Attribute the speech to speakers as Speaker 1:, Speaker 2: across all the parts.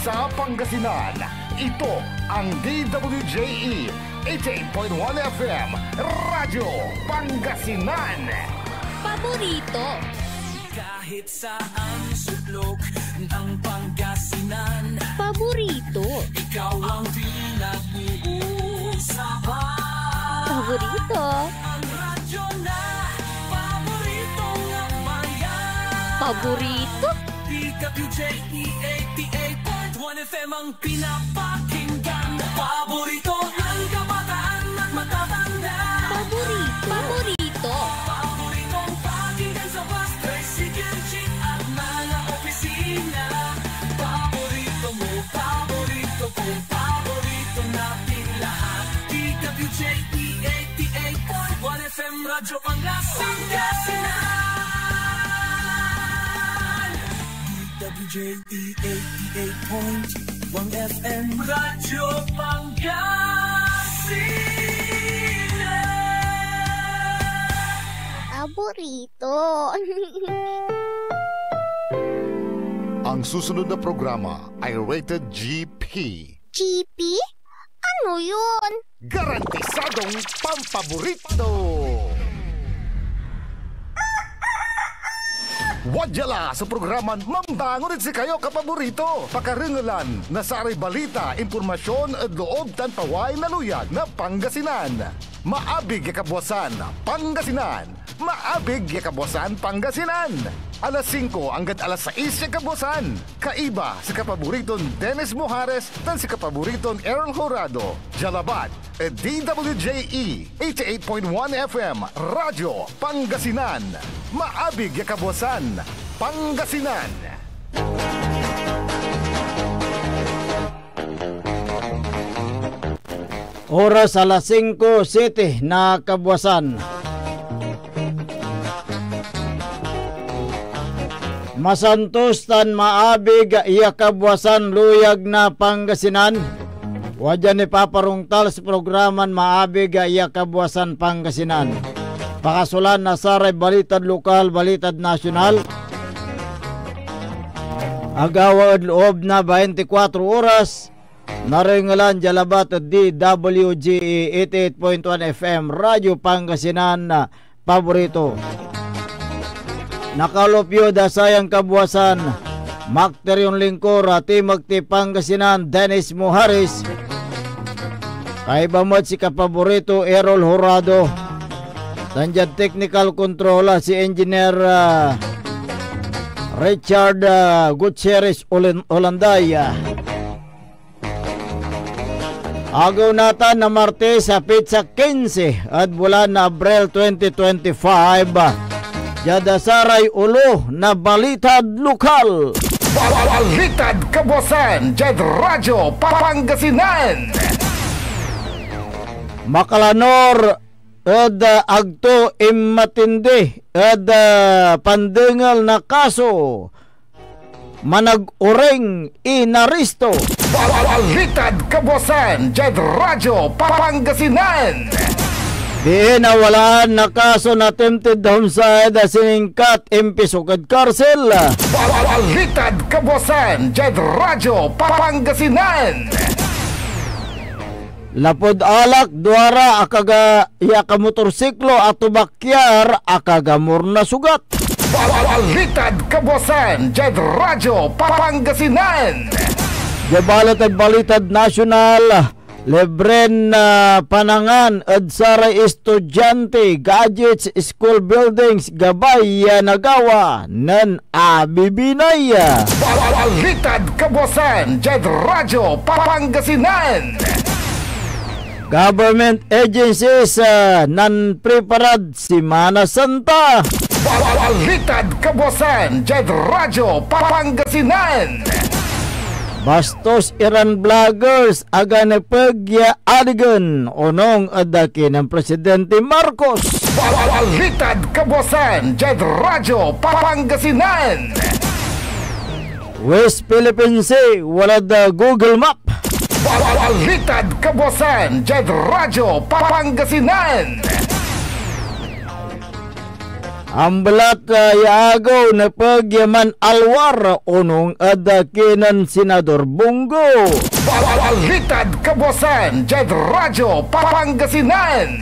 Speaker 1: sa Pangasinan. Ito ang DWJE 88.1 FM Radyo Pangasinan.
Speaker 2: Paborito.
Speaker 3: Kahit saan sulok ng Pangasinan.
Speaker 2: Paborito.
Speaker 3: Ikaw ang pinag-uusapan.
Speaker 2: Paborito.
Speaker 3: Ang radyo na paborito ng bayan.
Speaker 2: Paborito.
Speaker 3: DWJE 88.1 FM ang pinapakinggan. Paborito ng kabataan at matatanda.
Speaker 2: Paborito. Paborito.
Speaker 3: Paboritong pakinggan sa bus, tricycle, jeep at mga opisina. Paborito mo, paborito ko, paborito natin lahat. DWJE 88.1 FM Radyo Pangasinan. DWJE 88.1 FM Radyo Pangasinan.
Speaker 2: Paborito.
Speaker 1: Ang susunod na programa ay rated GP.
Speaker 2: GP? Ano yun?
Speaker 1: Garantisadong pampaborito. Wadyala sa programan Mambangon si kayo kapaborito. Pakaringalan na saray balita, impormasyon at loob tanpaway na luyag na Pangasinan. Maabig yakabwasan Pangasinan. Maabig yakabwasan Pangasinan. Alas 5 hanggang alas 6 yakabwasan. Kaiba sa kapaboriton Dennis Mojares tan si kapaboriton Errol Horado. Jalabat at DWJE 88.1 FM Radyo Pangasinan. Maabig yakabwasan Pangasinan.
Speaker 4: Oras alas 5:07 na kabwasan. Masantos tan maabig iya kabwasan luyag na Pangasinan. Wadya ni paparungtal sa programan maabig iya kabwasan Pangasinan. Pakasulan na saray balitad lokal, balitad nasyonal. Agawa at loob na 24 oras. Naringalan Jalabat at DWGE 88.1 FM Radyo Pangasinan na paborito. Nakalopyo da sayang kabwasan Makteryon Lingkor ati magti Pangasinan Dennis Mojares. Kaibamot si kapaborito Errol Horado. Tandiyan technical control si Engineer Richard Gutierrez Olandaya. Agaw natan na Martes sa Pizza 15 at bulan na Abril 2025. Jadasaray ulo na balitad lokal.
Speaker 1: Balitad kabwasan Jad Radyo Pangasinan. Makalanor
Speaker 4: ed agto immatindi ed pandengal na kaso manag-ureng inaristo.
Speaker 1: Balitad kabwasan Jad Radyo Pangasinan.
Speaker 4: Di nawalaan na kaso na attempted homicide siningkat impisukad karsel.
Speaker 1: Balitad kabwasan Jad Radyo Pangasinan.
Speaker 4: Lapod alak duara akaga yaka motorsiklo at tubakyar akagamur na sugat.
Speaker 1: Balitad kabwasan Jad Radyo Pangasinan.
Speaker 4: Jabalat at balitad nasyonal. Lebren na panangan at saray estudyante, gadgets, school buildings, gabay nagawa nan abibinaya.
Speaker 1: Balitad kabwasan Jad Radyo Pangasinan.
Speaker 4: Government agencies non-prepared Semana Santa.
Speaker 1: Balitad kabwasan Jad Radyo Pangasinan.
Speaker 4: Bastos Iran vloggers aga napagya adigan onong adaki ng Presidente Marcos.
Speaker 1: Balitad kabwasan Jad Radyo Pangasinan.
Speaker 4: West Philippine Sea wala da Google Map.
Speaker 1: Balitad kabwasan Jad Radyo Pangasinan.
Speaker 4: Ang balat yaagaw na pagyaman alwar unong adakinan Senador Bongo.
Speaker 1: Balitad kabuasan, Jed Radyo Pangasinan.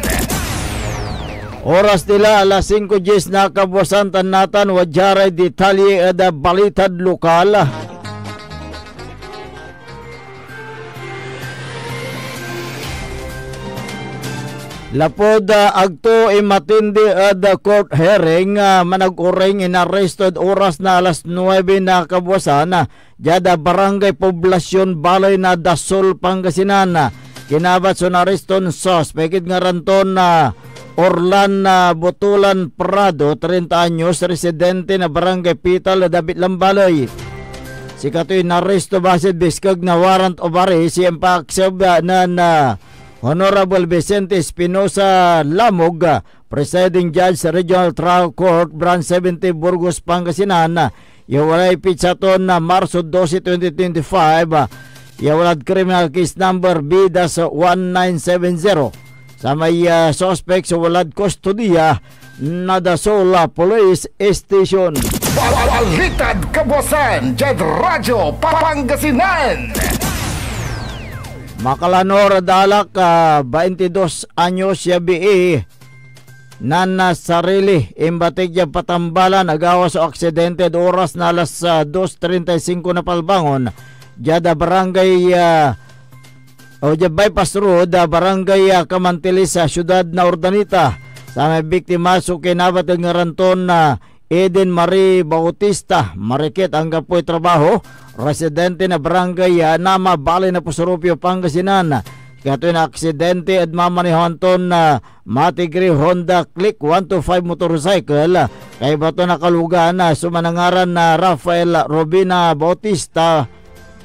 Speaker 4: Oras nila alas 5:10 na kabuasan tanatan wajaray detalye ada balitad lokal. Lapod agto imatindi ada court hearing manag-uring inarrested oras na alas 9 na kabuasan jada barangay poblasyon balay na Dasol Pangasinan. Kinabat sa nareston suspect nga ranton na Orlan Botulan Prado, 30 anyos, residente na barangay Pital, David Lambalay. Si katoy naresto basid biskag na warrant of arrest siyang paaksab na Honorable Vicente Espinosa Lamog, Presiding Judge sa Regional Trial Court, Branch 70, Burgos, Pangasinan. Iwalay pitsaton na Marso 12, 2025. Iwalad criminal case number B-1970. Sa may suspect sa walad kustodiya na Dasol Police Station.
Speaker 1: Balitad kabuasan, Jed Radyo Pangasinan.
Speaker 4: Makalanor Dalak, 22 anyos siya BE. Nana Sarili, imbatig niya patambalan, nagawa sa aksidente at oras na alas 2:35 na palbangon. Jada barangay bypass road, barangay Kamantilis sa syudad na Urdanita. Sa may biktima so kinabat ng ranton na Eden Marie Bautista Marikit ang kapoy trabaho, residente na barangay Nama Balay na Pusurupio, Pangasinan. Katoy na aksidente at mamanihanton na Matigri Honda Click 125 motorcycle kay bato nakalugan na sumanangaran na Rafael Robina Bautista,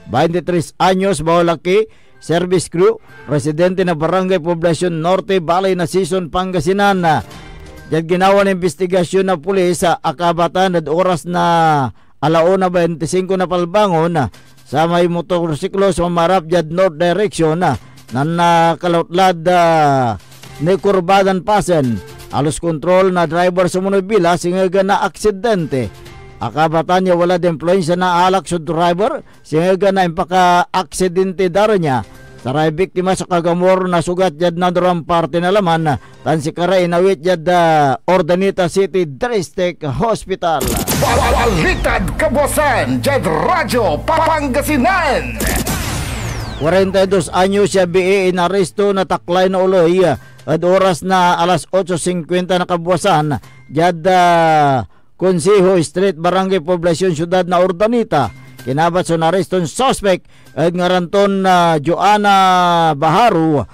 Speaker 4: 23 anyos, Baolaki, service crew, residente na barangay Poblasyon Norte, Balay na Season, Pangasinan. Diyan ginawa ng investigasyon na pulis sa akabatan at oras na 1:25 na palbangon sa may motorsiklo sa marap jad north direction na nakalatlad ni kurbadan pasen. Alos kontrol na driver sa monobila singaga na aksidente. Akabatan niya wala de influensya na alak sa driver singaga na impaka-aksidente daro niya. Saray biktima sa kagamor na sugat jad na durang parte na laman tan si karay inawit jad Urdanita City District Hospital.
Speaker 1: Balitad kabuasan, Jed Radyo Pangasinan.
Speaker 4: 42 anyos siya BE inaresto na taklay na uloy at oras na alas 8:50 na kabuasan jad Consejo Street, Barangay Poblasyon, Syudad na Urdanita. Kinabat sa nareston suspect at ngaranton na Joanna Baharu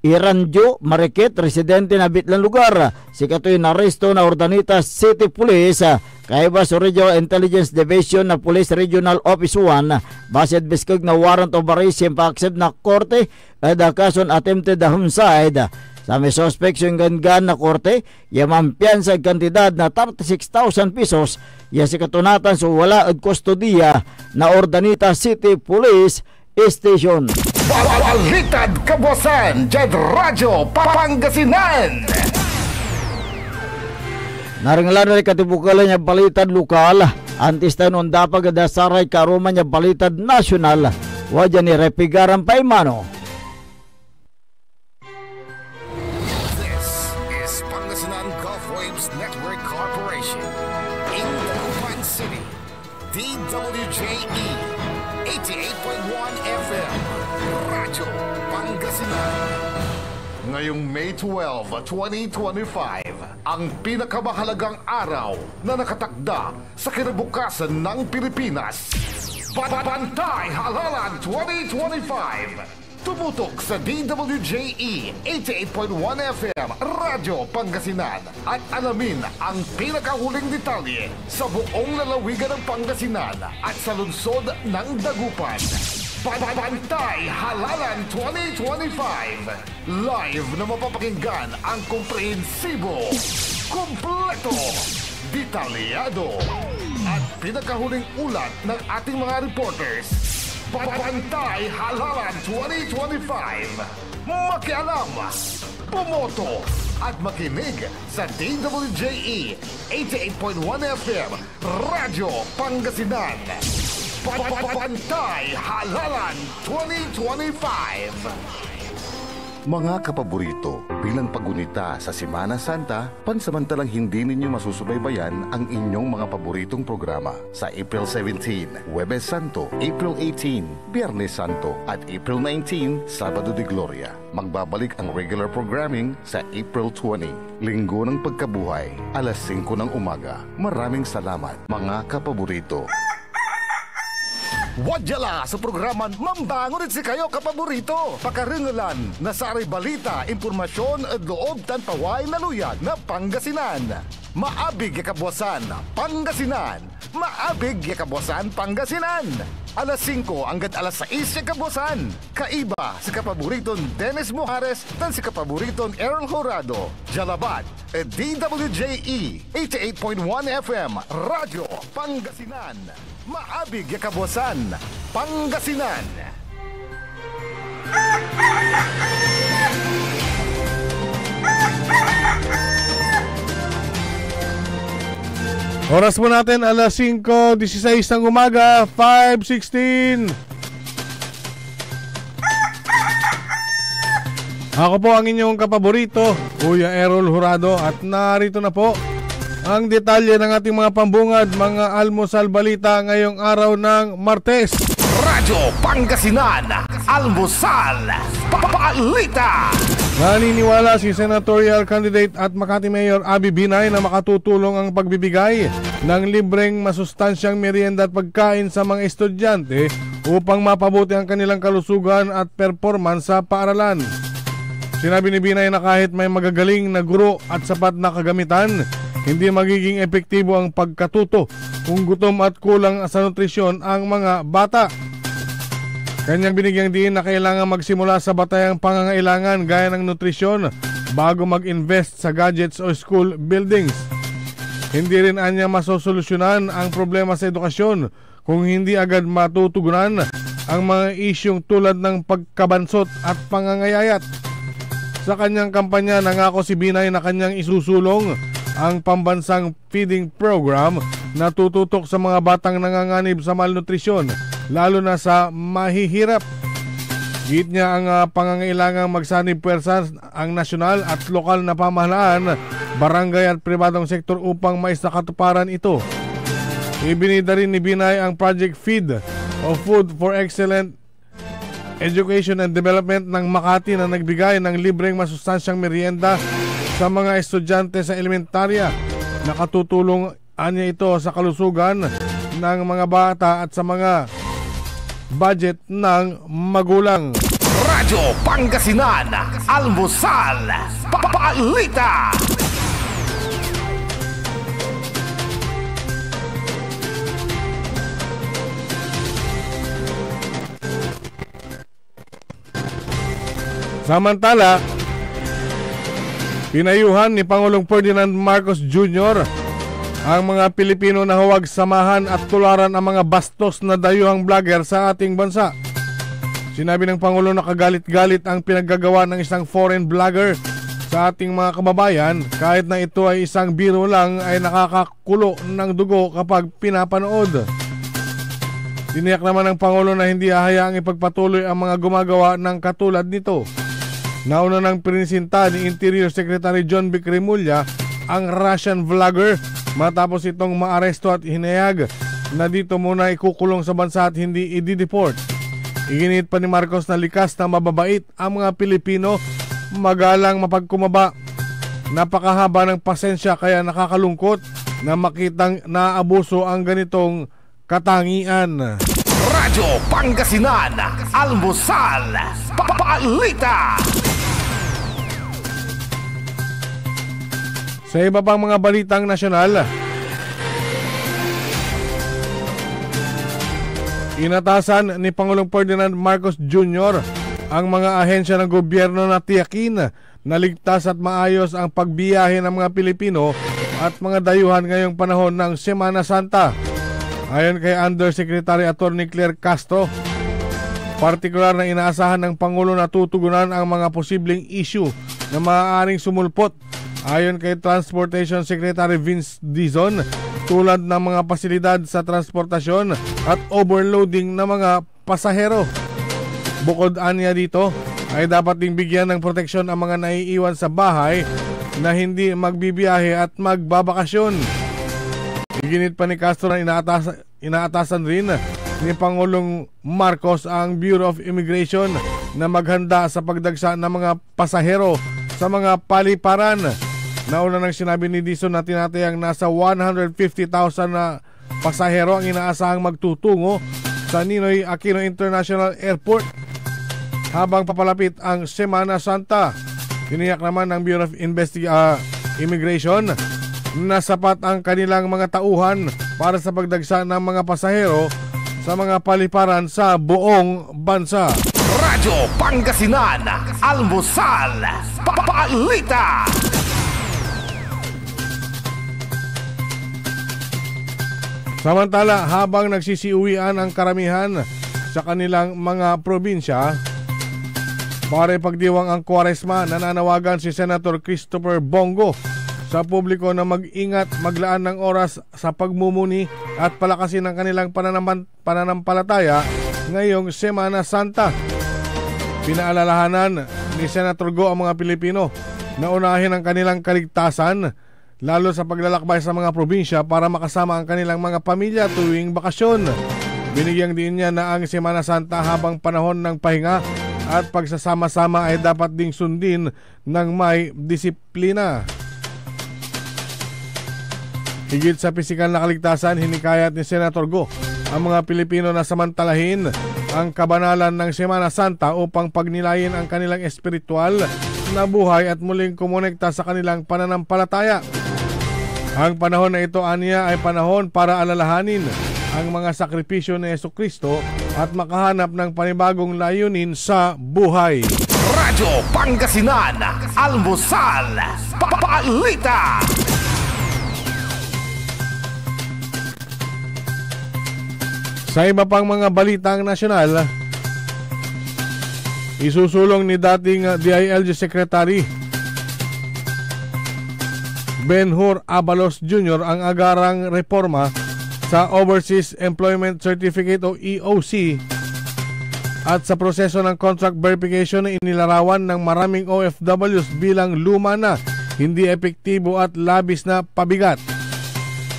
Speaker 4: Iranjo Marikit, residente na bitlang lugar. Si katoy naresto na Urdanita City Police kaiba sa Regional Intelligence Division na Police Regional Office 1 basid biskag na warrant of arrest siyang pa-accept na korte at kason attempted homicide. Sa may suspect yung gangan na korte, yamampiyan sa kantidad na 36,000 pesos, ya si katunatan so wala at kustodiya na Urdanita City Police Station.
Speaker 1: Balitad kabuasan, Jed Radyo Pangasinan.
Speaker 4: Naringalan na katibukalan niya balitad lokal, antis tayo noon dapat dasaray karuman niya balitad nasyonal, wajan ni Repigaran Paimano.
Speaker 1: DWJE 88.1 FM Radyo Pangasinan. Ngayong May 12, 2025, ang pinakamahalagang araw na nakatakda sa kinabukasan ng Pilipinas. Bantay Halalan 2025. Tumutok sa DWJE 88.1 FM Radyo Pangasinan at alamin ang pinakahuling detalye sa buong lalawigan ng Pangasinan at sa lungsod ng Dagupan. Bantay Halalan 2025. Live na mapapakinggan ang komprehensibo, kumpleto, detalyado at pinakahuling ulat ng ating mga reporters. Bantay Halalan 2025. Makialam, pumoto, at makinig sa DWJE 88.1 FM Radyo Pangasinan. Pantay Halalan 2025. Mga kapaborito, bilang pagunita sa Semana Santa, pansamantalang hindi ninyo masusubaybayan ang inyong mga paboritong programa sa April 17, Huwebes Santo, April 18, Biyernes Santo at April 19, Sabado de Gloria. Magbabalik ang regular programming sa April 20, Linggo ng Pagkabuhay, alas 5 ng umaga. Maraming salamat, mga kapaborito. Wadyala sa programan Mambangon si kayo kapaborito. Pakaringalan na saray balita, impormasyon at loob tan paway na luyag na Pangasinan. Maabig yakabwasan Pangasinan. Maabig yakabwasan Pangasinan. Alas 5 hanggat alas 6 yakabwasan. Kaiba si kapaboriton Dennis Mujares dan si kapaboriton Errol Horado. Jalabat at DWJE 88.1 FM Radyo Pangasinan. Maabig yakabwasan Pangasinan.
Speaker 5: Oras mo natin alas 5:16 ng umaga, 5:16. Ako po ang inyong kapaborito, Kuya Errol Horado, at narito na po ang detalye ng ating mga pambungad, mga almusal balita ngayong araw ng Martes.
Speaker 1: Radyo Pangasinan, almusal balita.
Speaker 5: Naniniwala si senatorial candidate at Makati Mayor Abby Binay na makatutulong ang pagbibigay ng libreng masustansyang merienda at pagkain sa mga estudyante upang mapabuti ang kanilang kalusugan at performance sa paaralan. Sinabi ni Binay na kahit may magagaling na guro at sapat na kagamitan, hindi magiging epektibo ang pagkatuto kung gutom at kulang sa nutrisyon ang mga bata. Kanyang binigyang diin na kailangan magsimula sa batayang pangangailangan gaya ng nutrisyon bago mag-invest sa gadgets o school buildings. Hindi rin anya masosolusyonan ang problema sa edukasyon kung hindi agad matutugunan ang mga isyong tulad ng pagkabansot at pangangayayat. Sa kanyang kampanya, nangako si Binay na kanyang isusulong ang pambansang feeding program na tututok sa mga batang nanganganib sa malnutrisyon, lalo na sa mahihirap. Git niya ang pangangailangang magsanib puwersa ang nasyonal at lokal na pamahalaan, barangay at pribadong sektor upang maisakatuparan ito. Ibinida rin ni Binay ang Project Feed o Food for Excellent Education and Development ng Makati na nagbigay ng libreng masustansyang merienda sa mga estudyante sa elementarya. Nakatutulong anya ito sa kalusugan ng mga bata at sa mga budget ng magulang.
Speaker 1: Radyo Pangasinan, almusal balita.
Speaker 5: Samantala, pinayuhan ni Pangulong Ferdinand Marcos Jr. ang mga Pilipino na huwag samahan at tularan ang mga bastos na dayuhang vlogger sa ating bansa. Sinabi ng Pangulo na kagalit-galit ang pinaggagawa ng isang foreign vlogger sa ating mga kababayan, kahit na ito ay isang biro lang ay nakakakulo ng dugo kapag pinapanood. Tiniyak naman ng Pangulo na hindi hahayaang ipagpatuloy ang mga gumagawa ng katulad nito. Nauna ng pinisinta ni Interior Secretary John Vic Remulla ang Russian vlogger matapos itong maaresto at hinayag na dito muna ikukulong sa bansa at hindi i-deport. Iginit pa ni Marcos na likas na mababait ang mga Pilipino, magalang mapagkumaba. Napakahaba ng pasensya kaya nakakalungkot na makitang naabuso ang ganitong katangian.
Speaker 1: Radyo Pangasinan, almusal balita.
Speaker 5: Sa iba pang mga balitang nasyonal, inatasan ni Pangulong Ferdinand Marcos Jr. ang mga ahensya ng gobyerno na tiyakin na ligtas at maayos ang pagbiyahe ng mga Pilipino at mga dayuhan ngayong panahon ng Semana Santa. Ayon kay Undersecretary Atty. Claire Castro, partikular na inaasahan ng Pangulo na tutugunan ang mga posibleng issue na maaaring sumulpot Ayon kay Transportation Secretary Vince Dizon, tulad ng mga pasilidad sa transportasyon at overloading ng mga pasahero. Bukod anya dito, ay dapat ding bigyan ng proteksyon ang mga naiiwan sa bahay na hindi magbibiyahe at magbabakasyon. Iginit pa ni Castro na inaatasan rin ni Pangulong Marcos ang Bureau of Immigration na maghanda sa pagdagsa ng mga pasahero sa mga paliparan. Nauna nang sinabi ni Dizon na tinatayang nasa 150,000 na pasahero ang inaasahang magtutungo sa Ninoy Aquino International Airport habang papalapit ang Semana Santa. Tiniyak naman ng Bureau of Immigration na sapat ang kanilang mga tauhan para sa pagdagsa ng mga pasahero sa mga paliparan sa buong bansa.
Speaker 1: Radyo Pangasinan, Almusal, Balita.
Speaker 5: Samantala, habang nagsisiuwian ang karamihan sa kanilang mga probinsya para ipagdiwang ang Kwaresma, nananawagan si Senator Christopher Bongo sa publiko na mag-ingat, maglaan ng oras sa pagmumuni at palakasin ang kanilang pananampalataya ngayong Semana Santa. Pinaalalahanan ni Senator Go ang mga Pilipino na unahin ang kanilang kaligtasan lalo sa paglalakbay sa mga probinsya para makasama ang kanilang mga pamilya tuwing bakasyon. Binigyang din niya na ang Semana Santa habang panahon ng pahinga at pagsasama-sama ay dapat ding sundin ng may disiplina. Higit sa pisikal na kaligtasan, hinikayat ni Senator Go ang mga Pilipino na samantalahin ang kabanalan ng Semana Santa upang pagnilayin ang kanilang espiritual na buhay at muling kumonekta sa kanilang pananampalataya. Ang panahon na ito, aniya, ay panahon para alalahanin ang mga sakripisyo ni Jesucristo at makahanap ng panibagong layunin sa buhay.
Speaker 1: Radyo Pangasinan, Almusal, Balita.
Speaker 5: Sa iba pang mga balitang nasyonal, isusulong ni dating DILG Secretary Ben-Hur Abalos Jr. ang agarang reforma sa Overseas Employment Certificate o EOC at sa proseso ng contract verification na inilarawan ng maraming OFWs bilang luma na, hindi epektibo at labis na pabigat.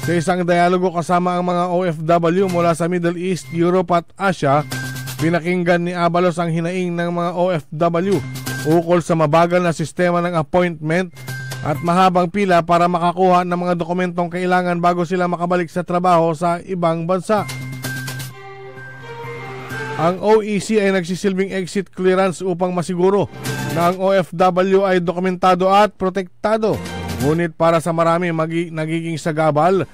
Speaker 5: Sa isang dialogo kasama ang mga OFW mula sa Middle East, Europe at Asia, pinakinggan ni Abalos ang hinaing ng mga OFW ukol sa mabagal na sistema ng appointment at mahabang pila para makakuha ng mga dokumentong kailangan bago sila makabalik sa trabaho sa ibang bansa. Ang OEC ay nagsisilbing exit clearance upang masiguro na ang OFW ay dokumentado at protektado. Ngunit para sa marami nagiging sagabal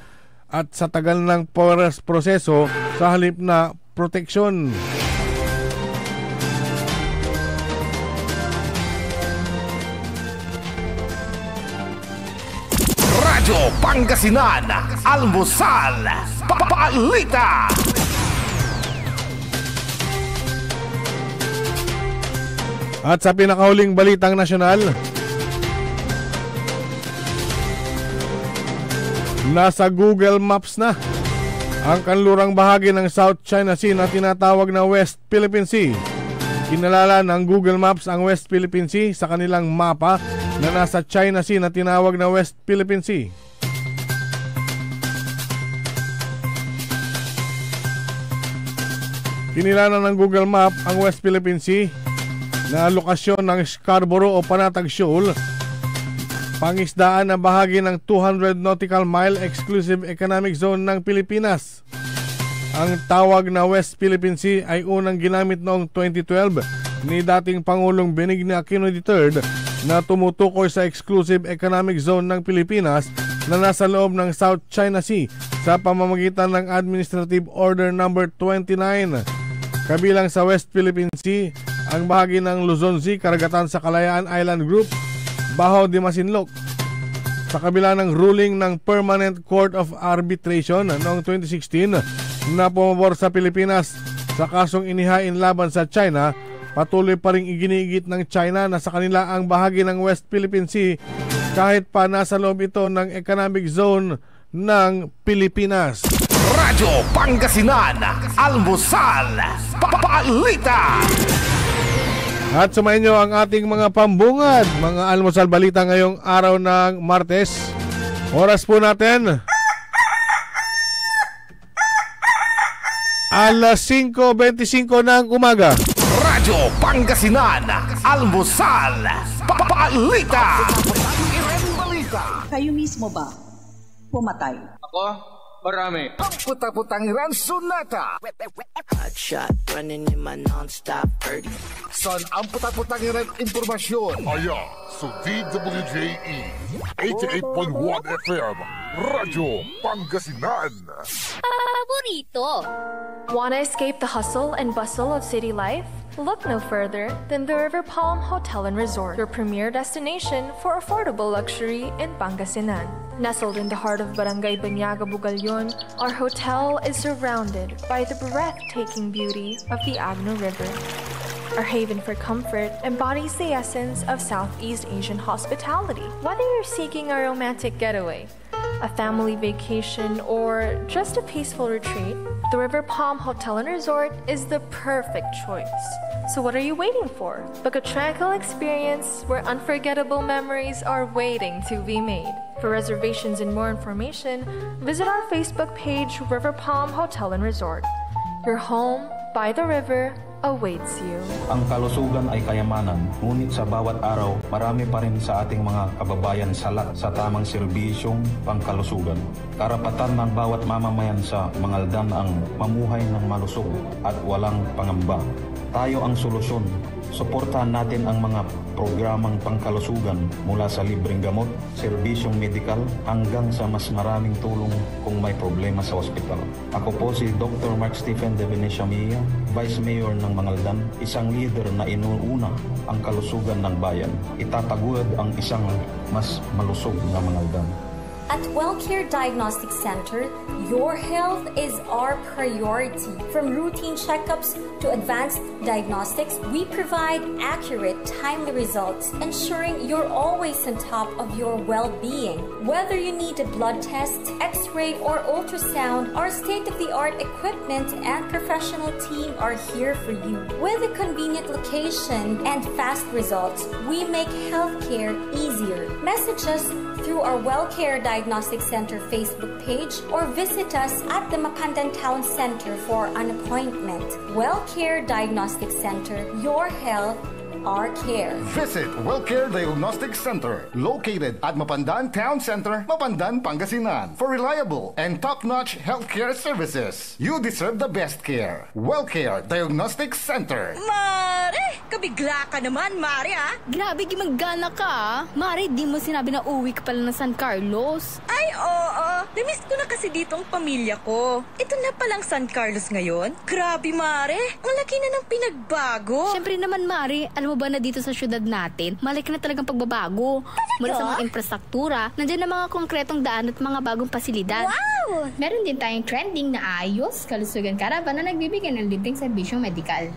Speaker 5: at sa tagal ng proseso sa halip na proteksyon.
Speaker 1: Radyo Pangasinan, Almusal, Balita.
Speaker 5: At sa pinakahuling balitang nasyonal, nasa Google Maps na ang kanlurang bahagi ng South China Sea na tinatawag na West Philippine Sea. Kinalala ng Google Maps ang West Philippine Sea sa kanilang mapa na nasa China Sea na tinawag na West Philippine Sea. Kinilala ng Google Map ang West Philippine Sea na lokasyon ng Scarborough o Panatag Shoal, pangisdaan na bahagi ng 200 nautical mile exclusive economic zone ng Pilipinas. Ang tawag na West Philippine Sea ay unang ginamit noong 2012 ni dating Pangulong Benigno Aquino III na tumutukoy sa exclusive economic zone ng Pilipinas na nasa loob ng South China Sea sa pamamagitan ng Administrative Order No. 29. Kabilang sa West Philippine Sea ang bahagi ng Luzon Sea, karagatan sa Kalayaan Island Group, Baho de Masinloc. Sa kabila ng ruling ng Permanent Court of Arbitration noong 2016 na pumabor sa Pilipinas sa kasong inihain laban sa China, patuloy pa ring iginiigit ng China na sa kanila ang bahagi ng West Philippine Sea kahit pa nasa loob ito ng economic zone ng Pilipinas.
Speaker 1: Radyo Pangasinan, almusal, balita.
Speaker 5: At sumayin nyo ang ating mga pambungad, mga almusal balita ngayong araw ng Martes. Oras po natin, alas 5:25 ng umaga.
Speaker 1: Radyo Pangasinan, almusal, balita.
Speaker 6: Kayo mismo ba pumatay?
Speaker 3: Ako? Marami.
Speaker 1: Ang putang-putang Iran Sonata.
Speaker 7: Hot shot running in my non-stop 30.
Speaker 1: Son ang putang-putang Iran impormasyon.
Speaker 8: Aya sa DWJE 88.1 FM Radyo Pangasinan.
Speaker 2: Paborito.
Speaker 9: Want to escape the hustle and bustle of city life? Look no further than the River Palm Hotel and Resort, your premier destination for affordable luxury in Pangasinan. Nestled in the heart of Barangay Banyaga, Bugalyon, our hotel is surrounded by the breathtaking beauty of the Agno River. Our haven for comfort embodies the essence of Southeast Asian hospitality. Whether you're seeking a romantic getaway, a family vacation, or just a peaceful retreat, the River Palm Hotel and Resort is the perfect choice. So what are you waiting for? Book a tranquil experience where unforgettable memories are waiting to be made. For reservations and more information, visit our Facebook page, River Palm Hotel and Resort. Your home by the river awaits you.
Speaker 10: Ang kalusugan ay kayamanan, ngunit sa bawat araw, marami pa rin sa ating mga kababayan salat sa tamang serbisyong pangkalusugan. Karapatan ng bawat mamamayan sa Mangaldan ang mamuhay ng malusog at walang pangamba. Tayo ang solusyon. Suportahan natin ang mga programang pangkalusugan mula sa libreng gamot, serbisyong medikal hanggang sa mas maraming tulong kung may problema sa ospital. Ako po si Dr. Mark Stephen de Venecia Mia, Vice Mayor ng Mangaldan, isang leader na inuuna ang kalusugan ng bayan. Itataguyod ang isang mas malusog na Mangaldan.
Speaker 11: At WellCare Diagnostic Center, your health is our priority. From routine checkups to advanced diagnostics, we provide accurate, timely results, ensuring you're always on top of your well-being. Whether you need a blood test, x-ray, or ultrasound, our state-of-the-art equipment and professional team are here for you. With a convenient location and fast results, we make healthcare easier. Message us through our WellCare Diagnostic Center Facebook page or visit us at the Macandan Town Center for an appointment. WellCare Diagnostic Center, your health, our care.
Speaker 1: Visit WellCare Diagnostic Center, located at Mapandan Town Center, Mapandan, Pangasinan. For reliable and top-notch healthcare services, you deserve the best care. WellCare Diagnostic Center.
Speaker 6: Mare! Kabigla ka naman, Mare, ah!
Speaker 2: Grabe, gimaggana ka, ah. Mare, di mo sinabi na uwi ka pala ng San Carlos.
Speaker 6: Ay, oo. Namiss ko na kasi dito ang pamilya ko. Ito na palang San Carlos ngayon. Grabe, Mare. Ang laki na ng pinagbago.
Speaker 2: Siyempre naman, Mare, alam mo ba na dito sa syudad natin, malaki na talagang pagbabago. Mula sa mga infrastruktura, nandiyan na mga konkretong daan at mga bagong pasilidad.
Speaker 11: Wow!
Speaker 12: Meron din tayong trending na ayos, kalusugan karavan na nagbibigay ng libreng serbisyong medikal.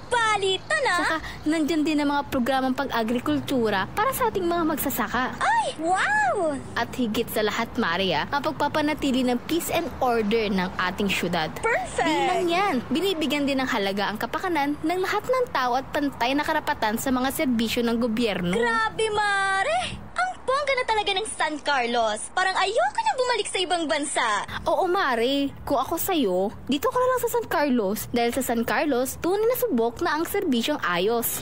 Speaker 11: Balita na!
Speaker 2: Saka, nandyan din ang mga programang pag-agrikultura para sa ating mga magsasaka.
Speaker 11: Ay, wow!
Speaker 2: At higit sa lahat, Maria, ang pagpapanatili ng peace and order ng ating syudad.
Speaker 11: Perfect!
Speaker 2: Di lang yan, binibigyan din ng halaga ang kapakanan ng lahat ng tao at pantay na karapatan sa mga serbisyo ng gobyerno.
Speaker 11: Grabe, Mare! Ang bongga na talaga ng San Carlos. Parang ayoko na bumalik sa ibang bansa.
Speaker 2: Oo, Mare. Kung ako sa'yo, dito ka na lang sa San Carlos. Dahil sa San Carlos, tunay na subok na ang serbisyong ayos.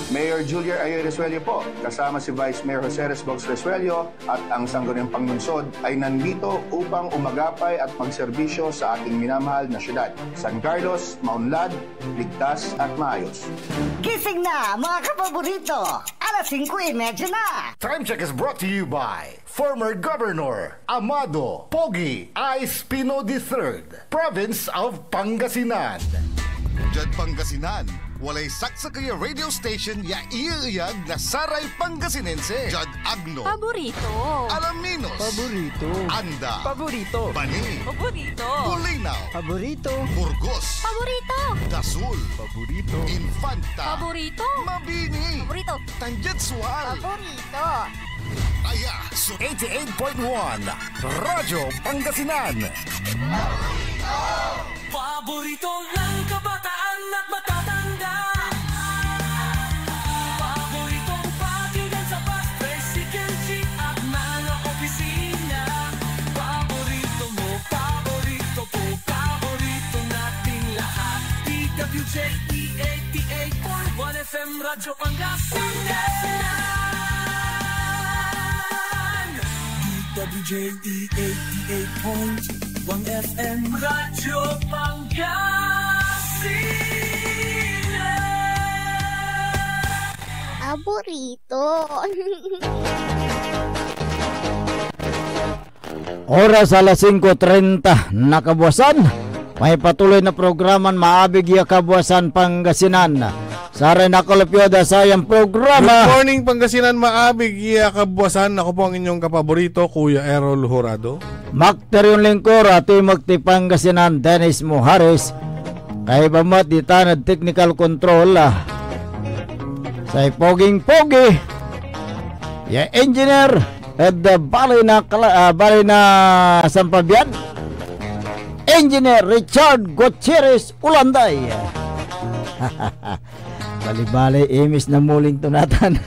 Speaker 13: Mayor Julia Ayoy Resuello po, kasama si Vice Mayor Jose Resbox Resuello at ang Sangguniang Panglungsod ay nandito upang umagapay at magserbisyo sa ating minamahal na syudad. San Carlos, maunlad, ligtas at maayos.
Speaker 14: Gising na mga kapaborito! Alas 5:30 na!
Speaker 1: Time check is brought to you by former Governor Amado Pogi I. Espino III, Province of Pangasinan. Diyan Pangasinan, walay saksa kaya radio station ya iiyag na saray Pangasinense. Diyan Agno.
Speaker 6: Paborito.
Speaker 1: Alaminos.
Speaker 15: Paborito.
Speaker 1: Anda.
Speaker 15: Paborito.
Speaker 1: Bani.
Speaker 6: Paborito.
Speaker 1: Bulinaw.
Speaker 15: Paborito.
Speaker 1: Burgos.
Speaker 6: Paborito.
Speaker 1: Dasul.
Speaker 15: Paborito.
Speaker 1: Infanta.
Speaker 6: Paborito.
Speaker 1: Mabini.
Speaker 6: Paborito.
Speaker 1: Tanjatsual.
Speaker 6: Paborito.
Speaker 1: Aya, so 88.1 Radyo Pangasinan.
Speaker 16: Paborito ng kabataan at matatanda. Paboritong pakinggan sa bus, tricycle, jeep at mga opisina. Paborito mo, paborito ko, paborito nating lahat. DWJE 88.1 FM Radyo Pangasinan. DWJE 88.1 FM Radyo Pangasinan.
Speaker 17: Paborito.
Speaker 4: Oras alas 5:30 na kabuwasan. May patuloy na programan maabig ya kabuwasan Pangasinan. Saray nakalapyo da sayang programa.
Speaker 5: Good morning Pangasinan, maabig iya kabuwasan. Ako po ang inyong kapaborito, Kuya Errol Jurado.
Speaker 4: Makterion Lingkor at Magti Pangasinan, Dennis Muhares. Kay bamat di tanad technical control. Say poging-pogi. Ya engineer at the balay na Sampabian. Engineer Richard Gutierrez Ulanday. Bali-bali imis na muling tunatan.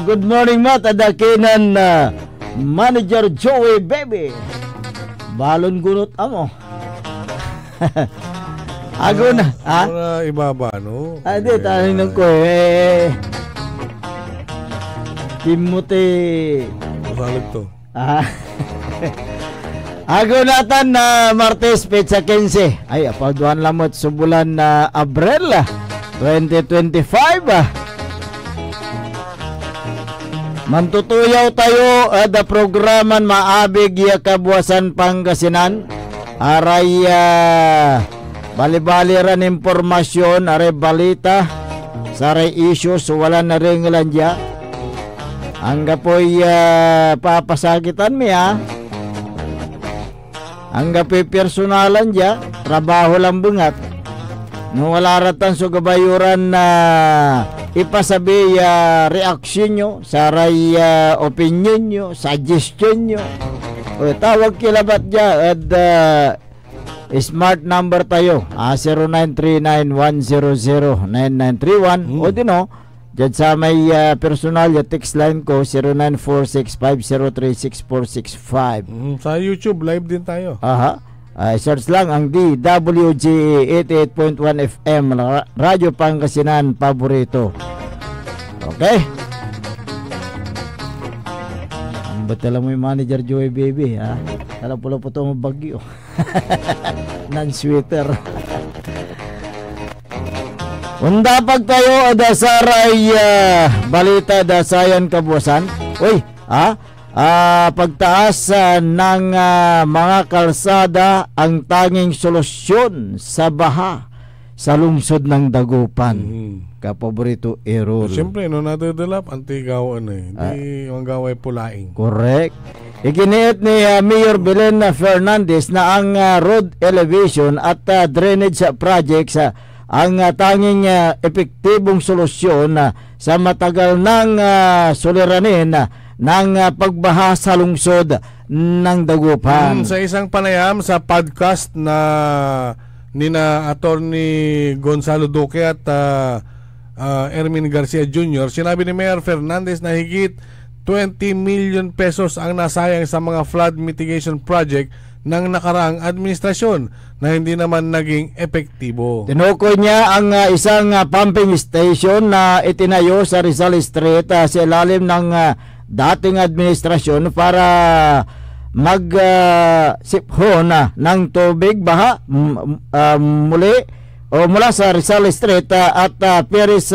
Speaker 4: Good morning Mat, adakinan Manager Joey Baby. Balon gunot amo. Ago na.
Speaker 5: Ha? Ibaba no?
Speaker 4: Hindi, tanong ko Timothy.
Speaker 5: Masalag to.
Speaker 4: Ago natan na Martes Pizza 15. Ay, apaduan lamot sa bulan na Abril 2025. Mantutuyaw tayo da programan maabig ya kabuwasan Pangasinan. Aray bali-bali ran impormasyon, aray balita, saray issues, wala na rin landia. Hangga po'y papasakitan mi hangga po'y personalan dya, trabaho lang bungat. No wala ratan so gabayuran na ipasabi reaksyon nyo, saray opinion nyo, suggestion nyo. O tawag kilabat dya at smart number tayo 0939-100-9931 o dino dyan sa may personal ya text line ko 0946-503-6465.
Speaker 5: Sa YouTube live din tayo.
Speaker 4: Search lang ang DWG 88.1 FM Radyo Pangasinan Paborito. Okay. Ba't alam mo yung Manager Joey Baby alam pula po ito mabagyo. Non-sweater. Unda pag tayo adasaray balita dasayan kabuwasan. Uy, pagtaas ng mga kalsada ang tanging solusyon sa baha sa lungsod ng Dagupan. Kapaborito Errol.
Speaker 5: Siyempre, no natadalap, antigawan Di ang gaway pulaing.
Speaker 4: Correct. Iginiit ni Mayor Belen Fernandez na ang road elevation at drainage projects ang tanging epektibong solusyon sa matagal ng suliranin ng pagbaha sa lungsod ng Dagupan.
Speaker 5: Sa isang panayam sa podcast na nina Attorney Gonzalo Duque at Ermin Garcia Jr., sinabi ni Mayor Fernandez na higit 20 million pesos ang nasayang sa mga flood mitigation project ng nakaraang administrasyon na hindi naman naging epektibo.
Speaker 4: Tinukoy niya ang isang pumping station na itinayo sa Rizal Street sa ilalim ng dating administrasyon para mag-siphon ng tubig baha mula sa Rizal Street at Perez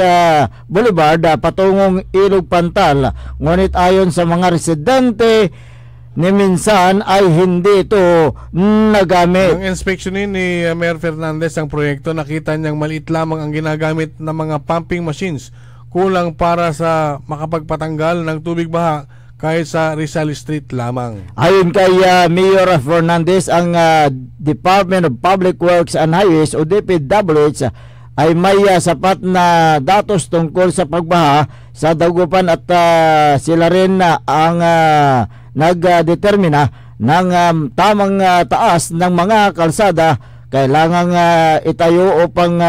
Speaker 4: Boulevard patungong Ilog Pantal. Ngunit ayon sa mga residente, ni minsan ay hindi ito nagamit.
Speaker 5: Ang inspeksyonin ni Mayor Fernandez ang proyekto, nakita niyang maliit lamang ang ginagamit ng mga pumping machines, kulang para sa makapagpatanggal ng tubig baha kahit sa Rizal Street lamang.
Speaker 4: Ayon kay Mayor Fernandez, ang Department of Public Works and Highways o DPWH ay may sapat na datos tungkol sa pagbaha sa Dagupan at sila rin ang nagdetermina ng tamang taas ng mga kalsada kailangang itayo upang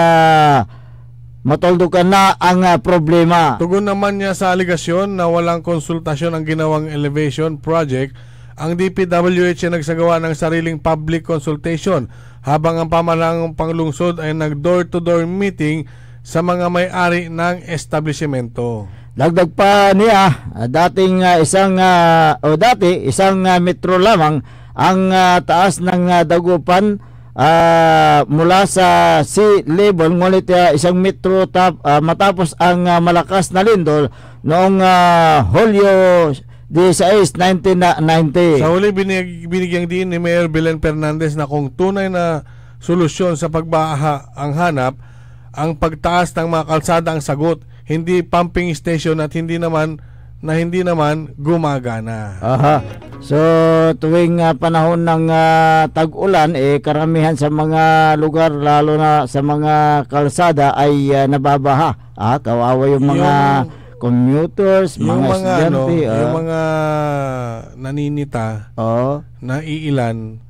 Speaker 4: matuldukan na ang problema.
Speaker 5: Tugon naman niya sa aligasyon na walang konsultasyon ang ginawang elevation project. Ang DPWH ay nagsagawa ng sariling public consultation habang ang pamahalang panglungsod ay nag door-to-door meeting sa mga may-ari ng establishmento.
Speaker 4: Dagdag pa niya, dati isang metro lamang ang taas ng Dagupan mula sa sea level, ngunit isang metro matapos ang malakas na lindol noong Hulyo 16, 1990.
Speaker 5: Sa huli, binigyang din ni Mayor Belen Fernandez na kung tunay na solusyon sa pagbaha ang hanap, ang pagtaas ng mga kalsada ang sagot, hindi pumping station at hindi naman gumagana.
Speaker 4: Aha. So tuwing panahon ng tag-ulan, karamihan sa mga lugar, lalo na sa mga kalsada, ay nababaha. Kawawa yung mga commuters, mga estudyante.
Speaker 5: Yung mga naninita na iilan,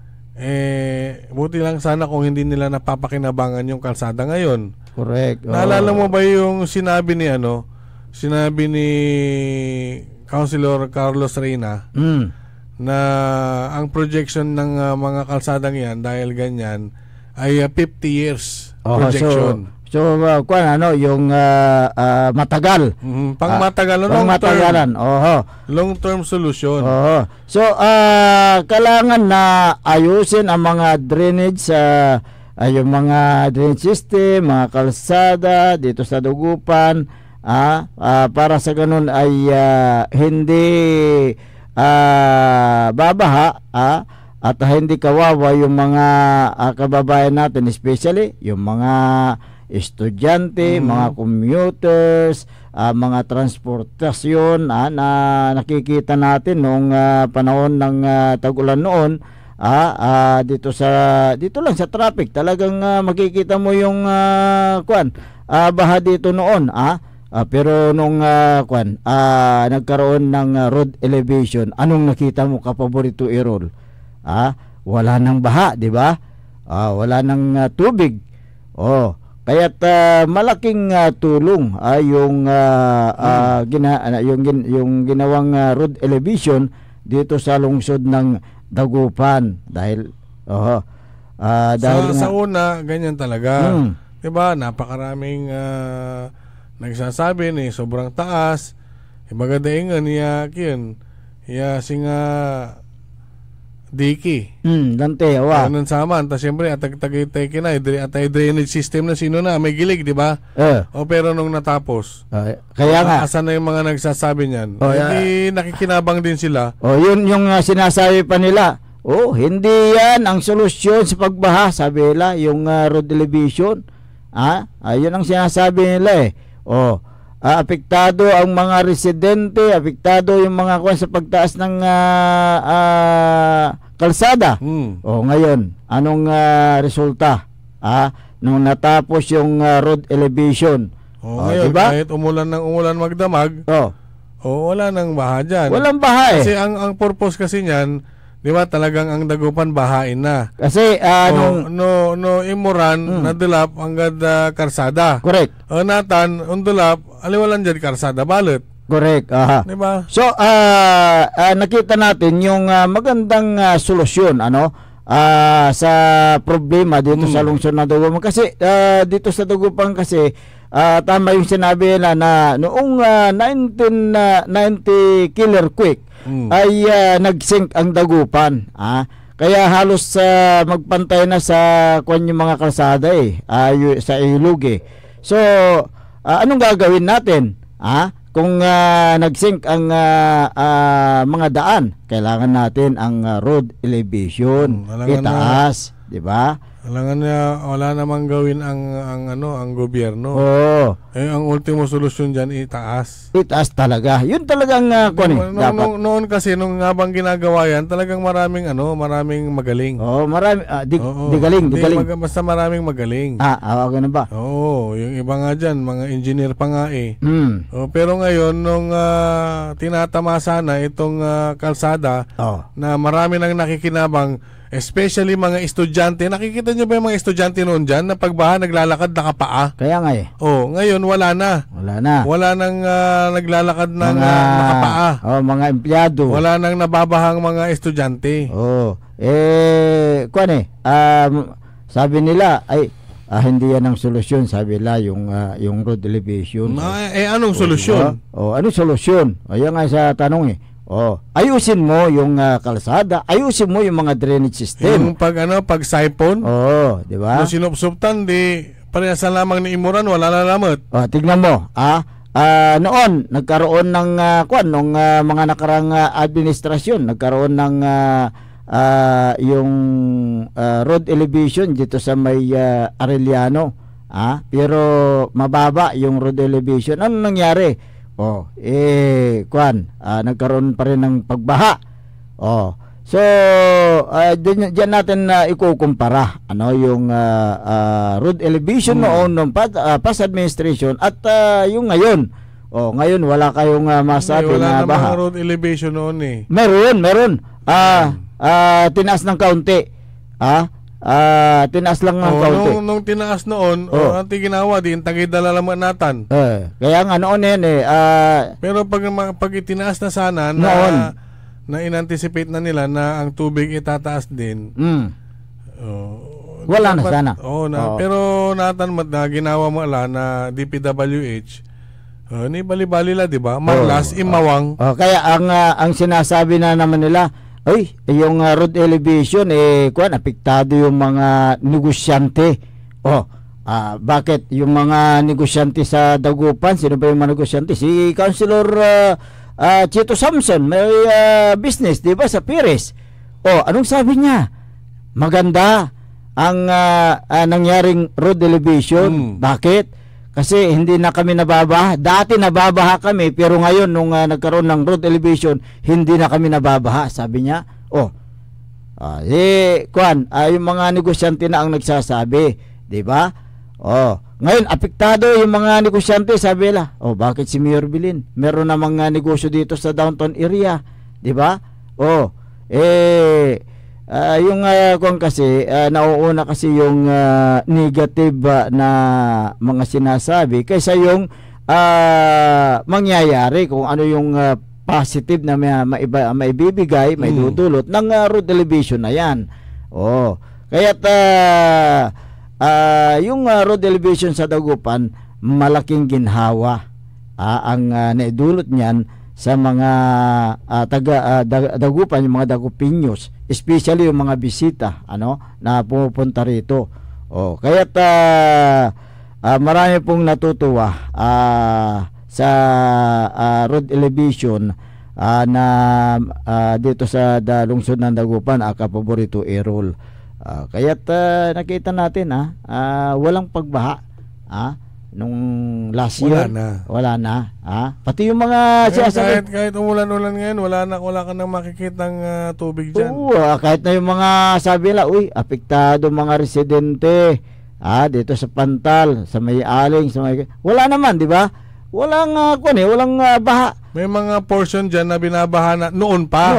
Speaker 5: buti lang sana kung hindi nila napapakinabangan yung kalsada ngayon.
Speaker 4: Correct.
Speaker 5: Naalala mo ba yung sinabi ni Councilor Carlos Reyna na ang projection ng mga kalsadang yan dahil ganyan ay 50 years projection.
Speaker 4: So yung matagal.
Speaker 5: Pangmatagal, long-term solution.
Speaker 4: So kailangan na ayusin ang mga drainage yung mga drainage system, mga kalsada dito sa Dagupan, para sa ganun ay hindi babaha at hindi kawawa yung mga kababayan natin, especially yung mga estudyante, mga commuters, mga transportasyon na nakikita natin noong panahon ng tag-ulan noon. Dito lang sa traffic talagang makikita mo yung baha dito noon, pero nung nagkaroon ng road elevation, anong nakita mo kapaborito Errol? Wala nang baha, di ba? Wala nang tubig. Kaya't malaking tulong yung ginawang road elevation dito sa lungsod ng Dagupan dahil
Speaker 5: sa una ganyan talaga. 'Di ba? Napakaraming nagsasabi ni sobrang taas. Maganda ingan niya singa diki.
Speaker 4: Dante,
Speaker 5: Ganun saman. Ta siyempre atag-tagay kinay atay drainage system na sino na may gilig, 'di ba? Pero nung natapos.
Speaker 4: Kaya nga
Speaker 5: asan na yung mga nagsasabi niyan? Hindi nakikinabang din sila.
Speaker 4: Yun yung sinasabi pa nila. Hindi yan ang solusyon sa pagbaha, sabi nila, yung road elevation. Yun ang sinasabi nila apektado ang mga residente, apektado yung mga sa pagtaas ng kalsada. Ngayon, anong resulta? Nung natapos yung road elevation.
Speaker 5: Ngayon,
Speaker 4: diba?
Speaker 5: Kahit umulan magdamag, wala nang baha dyan.
Speaker 4: Walang baha
Speaker 5: Kasi ang purpose kasi niyan, di ba talagang ang Dagupan bahain na.
Speaker 4: Kasi
Speaker 5: no imuran nadulap hanggang karsada.
Speaker 4: Correct.
Speaker 5: Natan undulap aliwalan dyan karsada balot.
Speaker 4: Correct.
Speaker 5: Di ba?
Speaker 4: So nakita natin yung magandang solusyon sa problema dito sa lungsod ng Dagupan. Kasi dito sa Dagupan kasi tama yung sinabi nila na noong 1990 killer quake ay nag-sink ang Dagupan. Kaya halos magpantay na sa yung mga kalsada sa ilog. So anong gagawin natin? kung nag-sink ang mga daan, kailangan natin ang road elevation itaas, di ba?
Speaker 5: Wala namang gawin ang gobyerno.
Speaker 4: Oo.
Speaker 5: Ang ultimo solusyon diyan itaas.
Speaker 4: Itaas talaga. Yun talagang dapat.
Speaker 5: Noon kasi nung habang ginagawa yan, talagang maraming magaling.
Speaker 4: Oo, marami di galing.
Speaker 5: Basta maraming magaling.
Speaker 4: Ganun ba?
Speaker 5: Oo, yung iba nga diyan, mga engineer pa nga eh. Pero ngayon nung tinatamasa na itong kalsada na marami nang nakikinabang, especially mga estudyante. Nakikita nyo ba yung mga estudyante noon dyan na pagbaha naglalakad nakapaa?
Speaker 4: Kaya nga eh.
Speaker 5: Ngayon wala na. Wala nang naglalakad ng nakapaa.
Speaker 4: Mga empleyado.
Speaker 5: Wala nang nababahang mga estudyante.
Speaker 4: Sabi nila ay hindi yan ang solusyon, sabi nila yung road elevation.
Speaker 5: Anong solusyon?
Speaker 4: Anong solusyon? Ayan nga sa tanong eh. Ayusin mo yung kalsada, ayusin mo yung mga drainage system.
Speaker 5: Yung pag siphon?
Speaker 4: Di ba?
Speaker 5: Kung sinupsuptan, di parehas lamang ni imuran, wala na lamot.
Speaker 4: Tignan mo, noon nagkaroon ng nung mga nakarang administrasyon, nagkaroon ng yung road elevation dito sa may Arellano. Pero mababa yung road elevation. Ano nangyari? Nagkaroon pa rin ng pagbaha. So diyan natin ikukumpara yung road elevation noon ng past administration at yung ngayon. Ngayon wala kayong masabi na baha.
Speaker 5: Wala road elevation noon eh.
Speaker 4: Meron. Tinaas ng kaunti. Tinaas lang ng kaunti.
Speaker 5: Nung tinaas noon, ang ginawa din tagay dalalaman natin.
Speaker 4: Kaya nga noon yan
Speaker 5: pero pag itinaas na sana na in-anticipate na nila na ang tubig itataas din.
Speaker 4: Wala na sana.
Speaker 5: Pero natan na ginawa mo na DPWH. Ni bali-bali la, di ba? Manglas, imawang.
Speaker 4: Kaya ang sinasabi na naman nila, yung road elevation apektado yung mga negosyante. Bakit yung mga negosyante sa Dagupan? Sino ba yung mga negosyante? Si Councilor Chito Samson, may business, di ba, sa Pires. Anong sabi niya? Maganda ang nangyaring road elevation. Bakit? Kasi hindi na kami nababaha. Dati nababaha kami, pero ngayon nung nagkaroon ng road elevation, hindi na kami nababaha, sabi niya. Yung mga negosyante na ang nagsasabi, di ba? Ngayon apektado yung mga negosyante, sabi nila. Bakit si Mayor Bilin? Meron namang negosyo dito sa downtown area, di ba? Yung kasi nauuna kasi yung negative na mga sinasabi kaysa yung mangyayari kung ano yung positive na maibibigay, may dudulot ng road elevation na yan. Kaya't yung road elevation sa Dagupan, malaking ginhawa ang naidulot niyan sa mga Dagupan, yung mga Dagupinyos, especially yung mga bisita na pumupunta rito. Kaya't marami pong natutuwa sa road elevation na dito sa lungsod ng Dagupan, kapaborito Errol. Kaya't nakita natin walang pagbaha nung last year. Wala na. Pati yung mga
Speaker 5: kahit umulan-ulan ngayon, wala ka nang makikitang tubig dyan.
Speaker 4: Kahit na yung mga sabi nila, apektado mga residente dito sa Pantal, sa may Aling, wala naman, di ba? Walang walang baha.
Speaker 5: May mga portion dyan na binabaha na noon pa.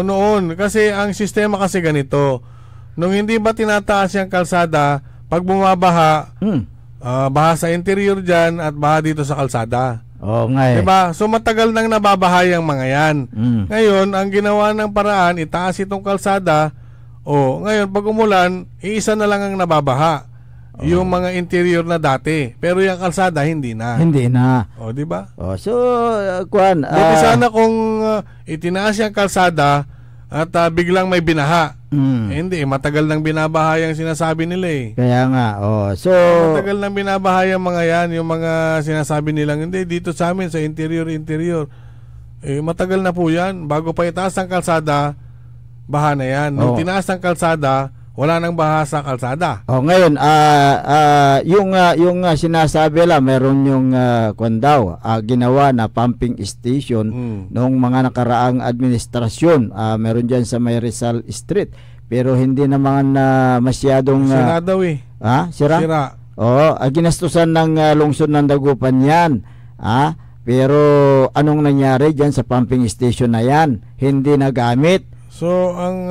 Speaker 5: Noon. Kasi ang sistema kasi ganito. Nung hindi ba tinataas yung kalsada, pag bumabaha, baha sa interior dyan at baha dito sa kalsada. Diba? So matagal nang nababaha yung mga yan. Ngayon, ang ginawa ng paraan, itaas itong kalsada. Ngayon, pag umulan, iisa na lang ang nababaha. Yung mga interior na dati. Pero yung kalsada, hindi na. Diba?
Speaker 4: So, buti
Speaker 5: sana kung itinaas yung kalsada, at biglang may binaha. Hindi, matagal nang binabahayang sinasabi nila eh.
Speaker 4: Kaya nga, so
Speaker 5: matagal nang binabahayang mga yan, yung mga sinasabi nilang hindi dito sa amin sa interior. Matagal na po yan. Bago pa itaas ang kalsada, baha na yan. Nung tinaas ang kalsada, wala nang baha sa kalsada.
Speaker 4: Ngayon, yung sinasabi lang, meron yung ginawa na pumping station noong mga nakaraang administrasyon. Meron dyan sa May Rizal Street. Pero hindi naman masyadong...
Speaker 5: Sira daw eh.
Speaker 4: Sira? Ginastusan ng lungsod ng Dagupan yan. Pero anong nangyari dyan sa pumping station na yan? Hindi nagamit.
Speaker 5: So, ang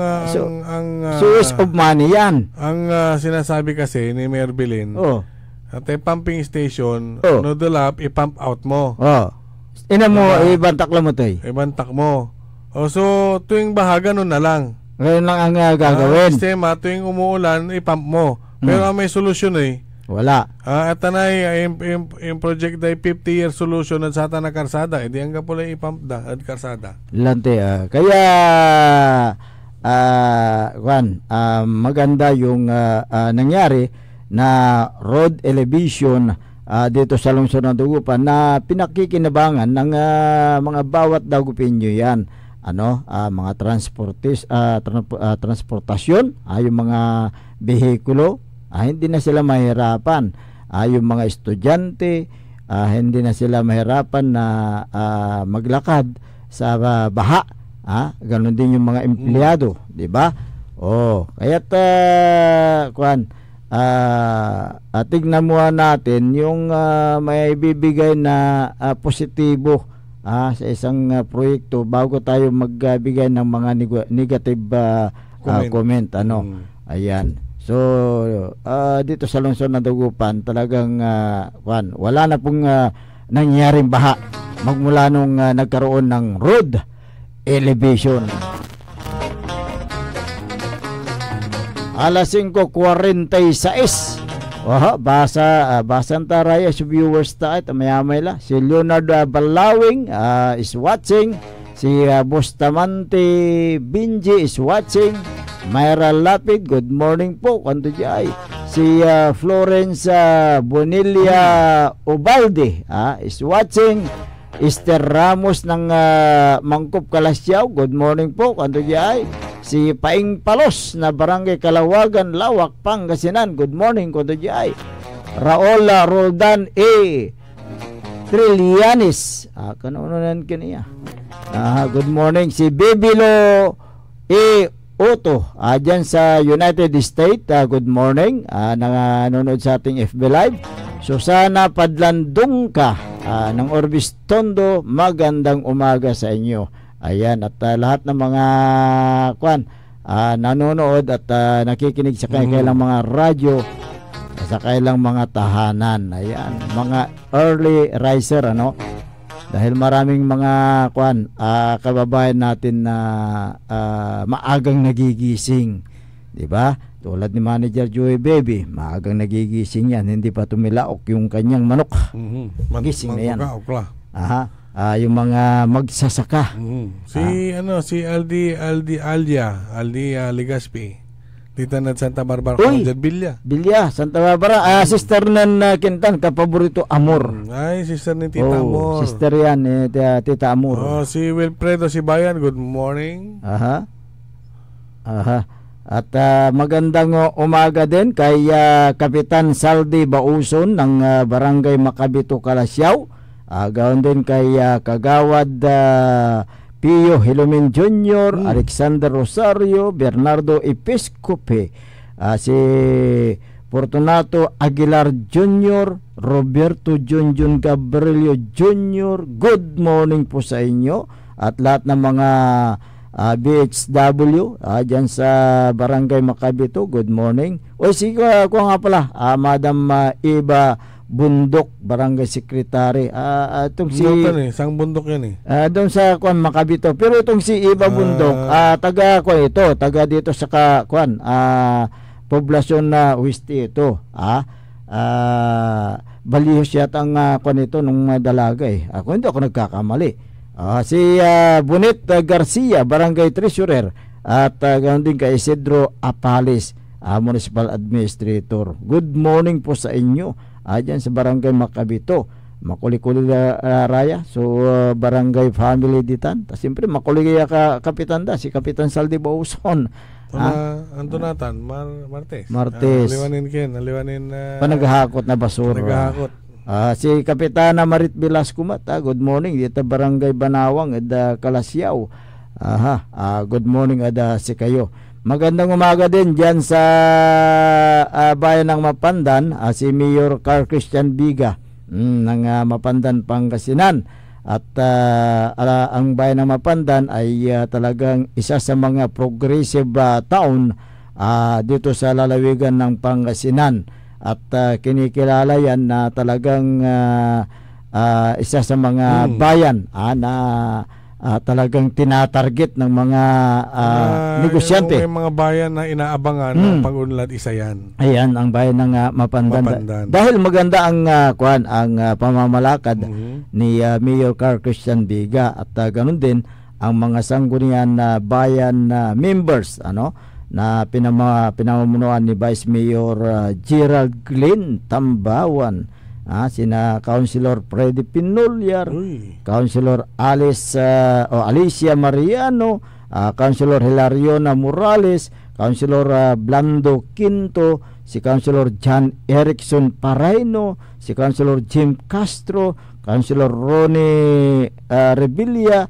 Speaker 4: source of money yan.
Speaker 5: Ang sinasabi kasi ni Mayor Bilin, at pumping station, noodle up, i-pump out mo.
Speaker 4: Ina mo, ibantak lang mo tayo.
Speaker 5: Ibantak mo. So, tuwing baha, ganun na lang.
Speaker 4: Ngayon lang ang gagawin.
Speaker 5: Sistema, tuwing umuulan, i-pump mo. Pero may solusyon eh.
Speaker 4: Wala.
Speaker 5: At tanay, yung project ay 50-year solution at sa na karsada. Hindi hanggang pala i-pump da at karsada.
Speaker 4: Lante. Kaya, maganda yung nangyari na road elevation dito sa lungsod ng Dagupan na pinakikinabangan ng mga bawat Dagupinyo yan. Mga transportasyon, yung mga behikulo, hindi na sila mahirapan. Yung mga estudyante, hindi na sila mahirapan na maglakad sa baha. Ganon din yung mga empleyado, di ba? Kaya't tignan mo natin yung may bibigay na positibo sa isang proyekto bago tayo magbigay ng mga negative comment. Ayan. So, dito sa lungsod ng Dagupan, talagang wala na pong nangyaring baha magmula nung nagkaroon ng road elevation. Alas 5:46. Basan taraya sa viewers tayo. Mayamay la. Si Leonard Balawing is watching. Si Bustamante Binji is watching. Mayra Lapid, good morning po. Kanto jay. Si Florence Bonilla Ubalde is watching. Esther Ramos ng Mangkop Kalasyaw, good morning po. Kanto jay. Si Paing Palos na Barangay Kalawagan, Lawak, Pangasinan, good morning. Kanto jay. Raul Roldan Trillianis, kanunan kaniya. Good morning. Si Bibilo Oto, dyan sa United States, good morning, nanonood sa ating FB Live. Susana Padlandong ka ng Orbis Tondo, magandang umaga sa inyo. Ayan, at lahat ng mga nanonood at nakikinig sa kailang mga radyo, sa kailang mga tahanan. Ayan, mga early riser, dahil maraming mga kababayan natin na maagang nagigising, di ba? Tulad ni Manager Joey Baby, maagang nagigising yan, hindi pa tumilaok yung kanyang manok. Gising na yan. Yung mga magsasaka.
Speaker 5: Si Aldi Ligaspi. Dito na Santa Barbara. Bilya,
Speaker 4: Santa Barbara. Sister nan Kintan, kapaborito Amor.
Speaker 5: Ay, sister ni Tita Amor.
Speaker 4: Sister yan, Tita Amor.
Speaker 5: Si Wilfredo Sibayan, good morning.
Speaker 4: At magandang umaga din kay Kapitan Saldi Bauson ng Barangay Makabito, Kalasyaw. Gawin din kay Kagawad Pio Hilomin Jr., Alexander Rosario, Bernardo Episcope, si Fortunato Aguilar Jr., Roberto Junjun Gabrielio Jr., good morning po sa inyo at lahat ng mga BHW dyan sa Barangay Makabito, good morning. Sige ko nga pala, Madam Eva Bundok, Barangay Secretary. Itong si
Speaker 5: sang bundok yan
Speaker 4: doon sa Makabito. Pero itong si Iba Bundok, taga dito sa poblasyon na Westi ito. Balihos yata ang ito nung dalaga Ako hindi ako nagkakamali. Si Bonet Garcia, Barangay Treasurer, At ganoon din kay Isidro Apalis, Municipal Administrator. Good morning po sa inyo. Diyan sa Barangay Macabito. Makuli-kuli raya. So barangay family ditan. Tas siyempre makuli ka kapitan da si Kapitan Saldi Bauson.
Speaker 5: Antonatan Martes. Liwanin
Speaker 4: panaghahakot na basura.
Speaker 5: Naghahakot.
Speaker 4: Si Kapitana Marit Velasco Mata. Good morning dito Barangay Banawang at Kalasyaw. Good morning si kayo. Magandang umaga din diyan sa bayan ng Mapandan, si Mayor Carl Christian Biga ng Mapandan, Pangasinan. At ang bayan ng Mapandan ay talagang isa sa mga progressive town dito sa lalawigan ng Pangasinan. At kinikilala yan na talagang isa sa mga bayan na talagang tinatarget ng mga negosyante.
Speaker 5: May mga bayan na inaabangan ng pag-unlad, isa yan.
Speaker 4: Ayan ang bayan ng Mapandan. Dahil maganda ang pamamalakad ni Mayor Carl Christian Biga at ganun din ang mga sanggunian na bayan members na pinamumunuan ni Vice Mayor Gerald Glenn Tambawan, sina Councilor Freddy Pinolyar, Councilor Alicia Mariano, Councilor Hilariona Morales, Councilor Blando Quinto, si Councilor John Erickson Paraino, si Councilor Jim Castro, Councilor Ronnie Revilla,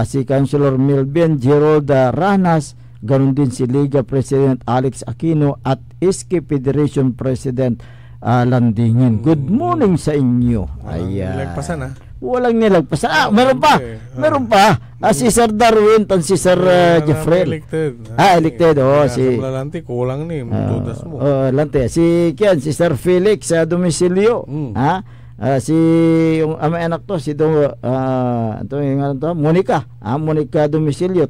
Speaker 4: si Councilor Milben Gerolda Ranas, ganun din si Liga President Alex Aquino at SK Federation President Landingin. Good morning sa inyo.
Speaker 5: Nilagpasan
Speaker 4: Walang nilagpasan. Meron pa. Meron pa. Si Sir Darwin at si Sir Jeffrey. Elected.
Speaker 5: Si Lanti, kulang ni. Tudas mo.
Speaker 4: Lanti. Si Sir Felix sa domicilio. Si yung anak to, si Monica. Monica domicilio.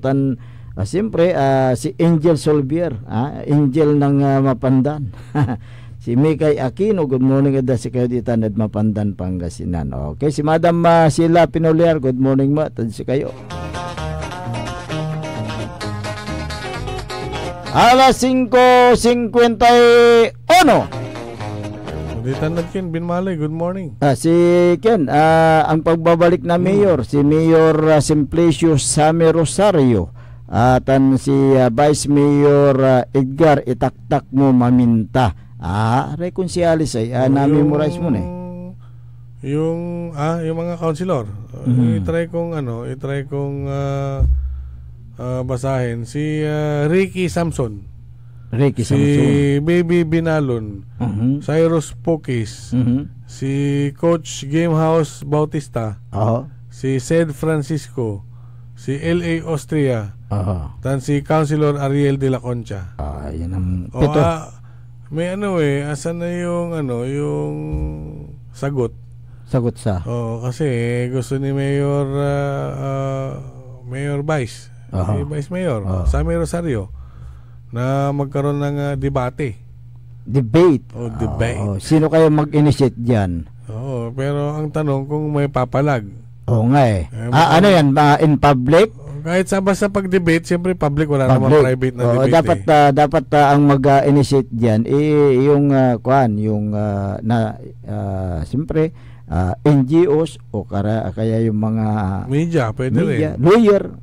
Speaker 4: Siyempre, si Angel Solvier. Angel ng Mapandan. Si Mikay Aquino, good morning at si kayo dito at Mapandan, Pangasinan. Okay, si Madam Sheila Pinolyar, good morning mo at si kayo. Alas 5:51.
Speaker 5: Dito na Ken Binmalay, good morning.
Speaker 4: Si Ken, ang pagbabalik na mayor, si Mayor Simplicio Sami Rosario. At si Vice Mayor Edgar Itaktak mo maminta. Reconsialis ay na-memorize mo na
Speaker 5: yung mga councilor. I-try kong basahin si Ricky Samson. Si Baby Binalon, Cyrus Pokis, si Coach Gamehouse Bautista, si Sed Francisco, si L.A. Austria, dan si Councilor Ariel de la Concha.
Speaker 4: Yan ang pito.
Speaker 5: May asan na yung sagot?
Speaker 4: Sagot sa?
Speaker 5: Kasi gusto ni Mayor Vice, si Vice Mayor Sammy Rosario na magkaroon ng debate.
Speaker 4: Debate? Sino kayo mag-initiate dyan?
Speaker 5: Pero ang tanong kung may papalag.
Speaker 4: Nga ano yan? In public?
Speaker 5: Kahit sa basta pag-debate, siyempre public, wala naman private na debate.
Speaker 4: Dapat ang mag-initiate diyan yung siyempre NGOs o kaya yung mga
Speaker 5: media, pwede rin.
Speaker 4: Lawyer.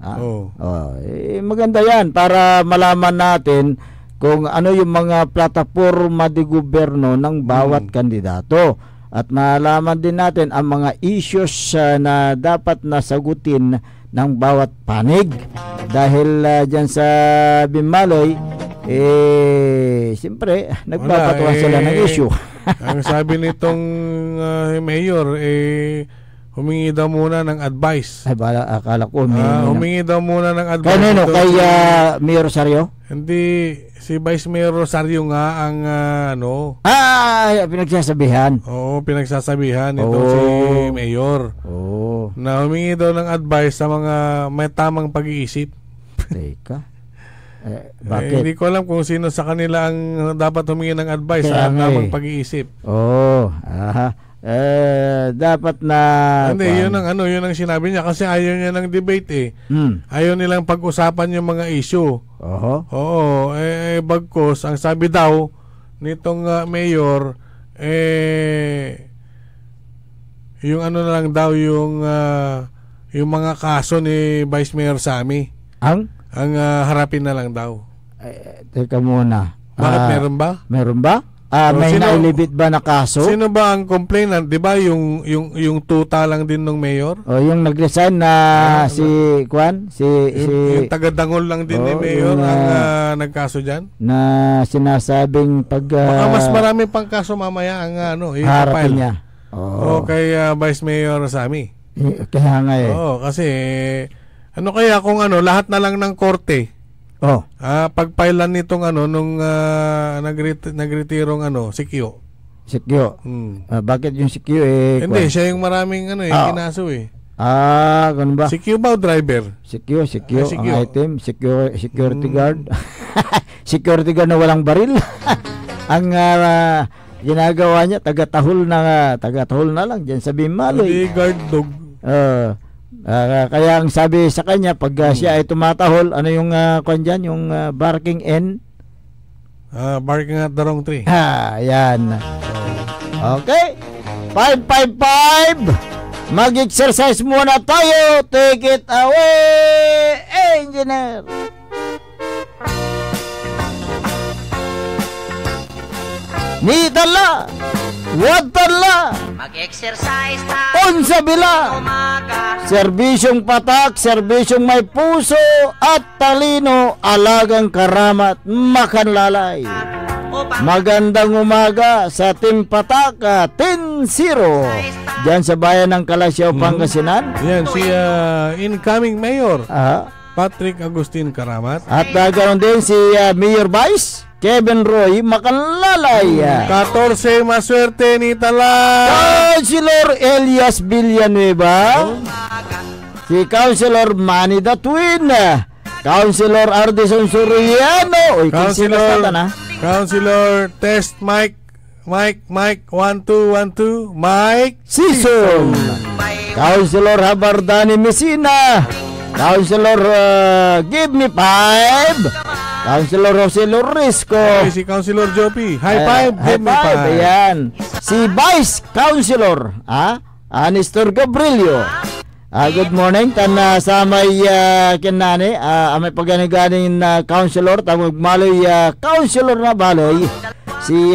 Speaker 4: Maganda 'yan para malaman natin kung ano yung mga plataporma de gobyerno ng bawat kandidato. At malaman din natin ang mga issues na dapat nasagutin ng bawat panig. Dahil dyan sa Binmaloy, siyempre, nagpapatuwa sila ng issue.
Speaker 5: Ang sabi nitong mayor, humingi daw muna ng advice.
Speaker 4: Akala ko
Speaker 5: humingi daw muna ng advice.
Speaker 4: Kay Mayor Rosario?
Speaker 5: Hindi, si Vice Mayor Rosario nga ang
Speaker 4: pinagsasabihan.
Speaker 5: Pinagsasabihan ito si Mayor. Na humingi daw ng advice sa mga may tamang pag-iisip.
Speaker 4: Teka. Bakit?
Speaker 5: Hindi ko alam kung sino sa kanila ang dapat humingi ng advice sa tamang pag-iisip.
Speaker 4: dapat na
Speaker 5: hindi, yun ang sinabi niya kasi ayaw niya ng debate ayaw nilang pag-usapan yung mga issue. Oo, bagkos ang sabi daw nitong mayor yung na lang daw yung mga kaso ni Vice Mayor Sammy ang harapin na lang daw.
Speaker 4: Teka muna,
Speaker 5: bakit meron ba?
Speaker 4: May nailibit ba na kaso?
Speaker 5: Sino ba ang complainant? 'Di ba yung tuta lang din ng mayor?
Speaker 4: Yung nag-resign na yung
Speaker 5: taga-Dangol lang din ni mayor ang nagkaso diyan.
Speaker 4: Na sinasabing
Speaker 5: baka mas marami pang kaso mamaya ang
Speaker 4: harapin niya.
Speaker 5: Kay Vice Mayor Sammy.
Speaker 4: Kaya nga
Speaker 5: kasi kaya kung lahat na lang ng korte. Pagpailan nitong nung nagretirong si Kyo.
Speaker 4: Bakit yung si Kyo
Speaker 5: hindi, siya yung maraming kinaso
Speaker 4: ganun ba?
Speaker 5: Si Kyo ba o driver?
Speaker 4: Si Kyo ang item, security guard. Security guard na walang baril. Ang ginagawa niya taga-tahol na lang diyan sa Bimaloy.
Speaker 5: Hindi guard dog.
Speaker 4: Kaya ang sabi sa kanya pag siya ay tumatahol, ano yung dyan, yung barking in?
Speaker 5: Barking at the wrong tree.
Speaker 4: Yan. Okay. 555. Mag-exercise muna tayo. Take it away, engineer. Nitala. Watala.
Speaker 15: Mag-exercise na
Speaker 4: Unsa bila. Serbisyong patak, serbisyong may puso at talino, alagang karamat, makanlalay. Magandang umaga sa Team Patak, 10-0 diyan sa bayan ng Calasiao, Pangasinan.
Speaker 5: Yan si incoming mayor Patrick Agustin Karamat.
Speaker 4: At ganoon din si Mayor Vice Kevin Roy Makanlalay.
Speaker 5: 14 maswerte ni Tala.
Speaker 4: Councilor Elias Villanueva. Si Councilor Manny the Twin. Councilor Ardison Soriano.
Speaker 5: Councilor Test Mike 1212 Mike
Speaker 4: Sison. Councilor Habardani Messina. Councilor Give Me 5. Councilor Jose Lorisco.
Speaker 5: Si Councilor Jopi. High five. Give me 5.
Speaker 4: Ayan. Si Vice Councilor Nestor Gabrilio. Good morning. Sa may kinani may pagganiganing councilor tawag maloy councilor na baloy si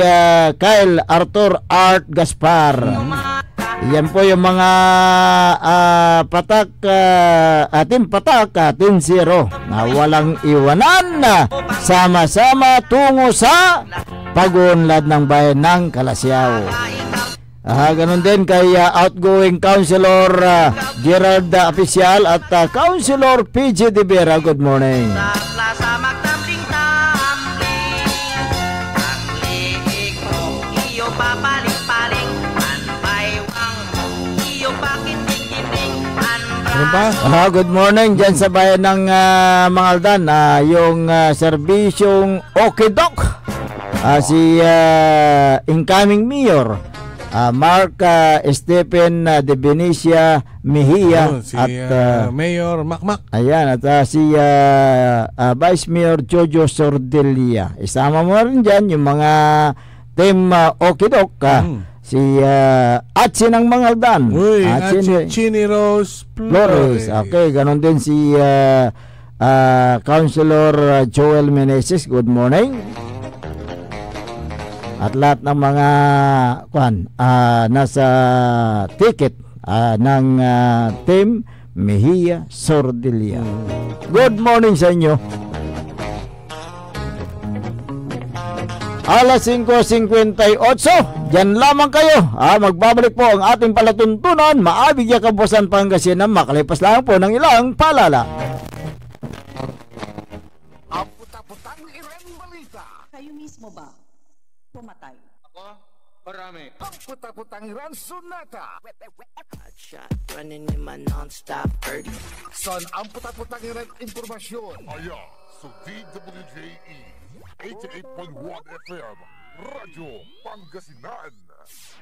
Speaker 4: Kyle Arthur Art Gaspar. Yan po yung mga patak ating patak 10-0 na walang iwanan na sama-sama tungo sa pag-unlad ng bayan ng Calasiao. Ganun din kay outgoing Councilor Gerard Aficial at Councilor PG De Vera. Good morning. Good morning dyan sa bayan ng Mangaldan. Yung serbisyong Okidok, si incoming mayor Mark Stephen De Benicia Mejia
Speaker 5: at Mayor Makmak.
Speaker 4: Ayan, at si Vice Mayor Jojo Sordelia. Isama mo rin dyan yung mga team Okidok. Si Atsi ng Mangaldan.
Speaker 5: Chini Rose
Speaker 4: Flores. Okay, ganon din si Councilor Joel Meneses. Good morning. At lahat ng mga nasa ticket ng team Mejia Sordelia. Good morning sa inyo. Alas 5:58. Diyan lamang kayo. Magbabalik po ang ating palatuntunan. Maabig ya Kabuwasan Pangasinan. Makalipas lang po ng ilang paalala.
Speaker 1: Aput-aputang Iren Balita.
Speaker 18: Kayo mismo ba pumatay?
Speaker 3: Ako? Marami.
Speaker 1: Aput-aputang Iren Sunata.
Speaker 7: Shot running in my non-stop 30.
Speaker 1: Son ang put-aputang Iren impormasyon.
Speaker 8: Aya sa DWJE 88.1 FM Radyo Pangasinan.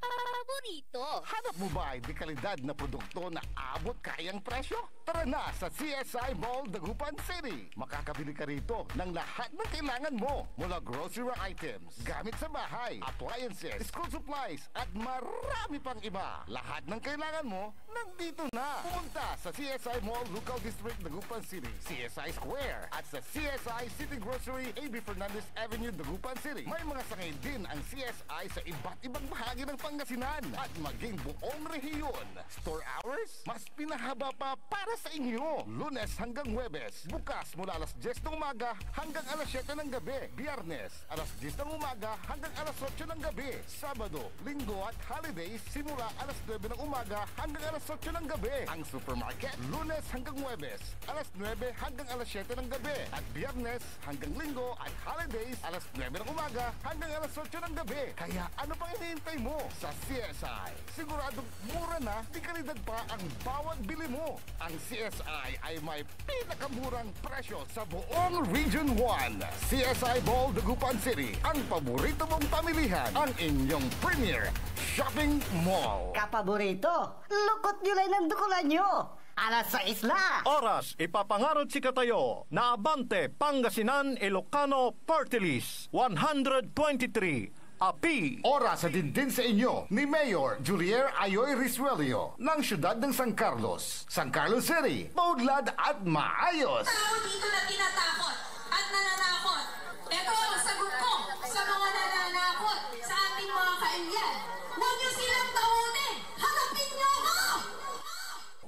Speaker 17: Paborito.
Speaker 1: Hanap mo ba ay dekalidad na produkto na abot kayang presyo? Tara na sa CSI Mall, Dagupan City. Makakabili ka rito ng lahat ng kailangan mo. Mula grocery items, gamit sa bahay, appliances, school supplies, at marami pang iba. Lahat ng kailangan mo, nandito na. Pumunta sa CSI Mall, Local District, Dagupan City, CSI Square, at sa CSI City Grocery, A.B. Fernandez Avenue, Dagupan City. May mga sangay din ang CSI sa iba't ibang bahagi ng Pangasinan at maging buong rehiyon. Store hours, mas pinahaba pa para sa inyo. Lunes hanggang Huwebes, bukas mula alas 10 ng umaga hanggang alas 7 ng gabi. Biyernes, alas 10 ng umaga hanggang alas 8 ng gabi. Sabado, Linggo at holidays, simula alas 9 ng umaga hanggang alas 8 ng gabi. Ang supermarket, Lunes hanggang Huwebes, alas 9 hanggang alas 7 ng gabi. At Biyernes hanggang Linggo at holidays, alas 9 ng umaga hanggang alas 8 ng gabi. Kaya ano pang hinihintay mo? Sa CSI, siguradong mura na, di kalidad pa ang bawat bili mo. Ang CSI ay may pinakamurang presyo sa buong Region 1. CSI Mall, Dagupan City, ang paborito mong pamilihan, ang inyong premier shopping mall.
Speaker 14: Kapaborito, lukot nyo lang ng dukulan nyo. Alas 6 na.
Speaker 19: Oras, ipapangarod si Katayo na Abante, Pangasinan, Ilocano, Party List 123. Api.
Speaker 1: Oras sa din sa inyo ni Mayor Julier Ayoy Risuelio ng siyudad ng San Carlos, San Carlos City, maudlad at maayos.
Speaker 16: Tao dito na tinatakot at nananakot. Ito ang sagot ko sa mga nananakot sa ating mga kainyan. Huwag niyo silang taonin. Harapin niyo ako!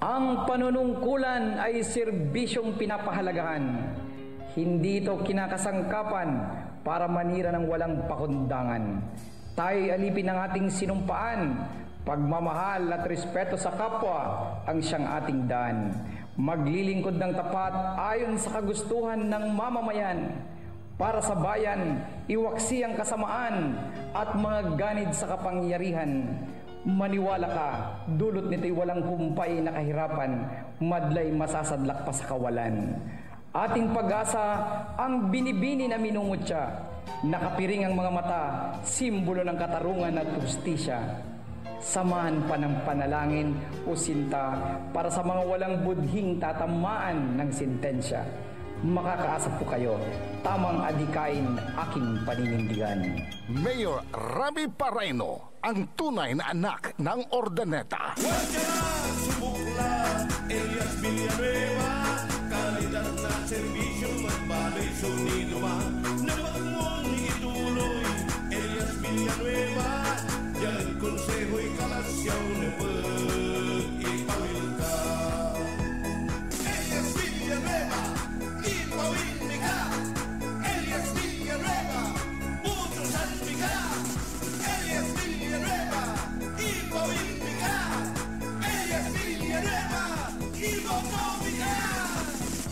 Speaker 20: Ang panunungkulan ay serbisyong pinapahalagahan. Hindi ito kinakasangkapan para manira ng walang pakundangan. Tayo'y alipin ng ating sinumpaan. Pagmamahal at respeto sa kapwa ang siyang ating daan. Maglilingkod ng tapat ayon sa kagustuhan ng mamamayan. Para sa bayan, iwaksi ang kasamaan at mga ganid sa kapangyarihan. Maniwala ka, dulot nito'y walang humpay na kahirapan, madlay masasadlak pa sa kawalan. Ating pag-asa ang binibini na minungutya. Nakapiring ang mga mata, simbolo ng katarungan at hustisya. Samahan pa ng panalangin o sinta para sa mga walang budhing tatamaan ng sentensya. Makakaasa po kayo, tamang adikain aking paninindigan.
Speaker 1: Mayor Rami Pareno, ang tunay na anak ng Ordaneta.
Speaker 16: Huwag ka na subukla, Elias Villanueva. Kalidad na serbisyo, magbalay sunido ba? Napag mong ituloy, Elias Villanueva. Yan konseho'y kalasyaw na pag-ipawil ka. Elias Villanueva, ipawin mi ka. Elias Villanueva, utusan mi ka. Elias Villanueva, ipawin mi ka. Elias Villanueva, iboto mi ka.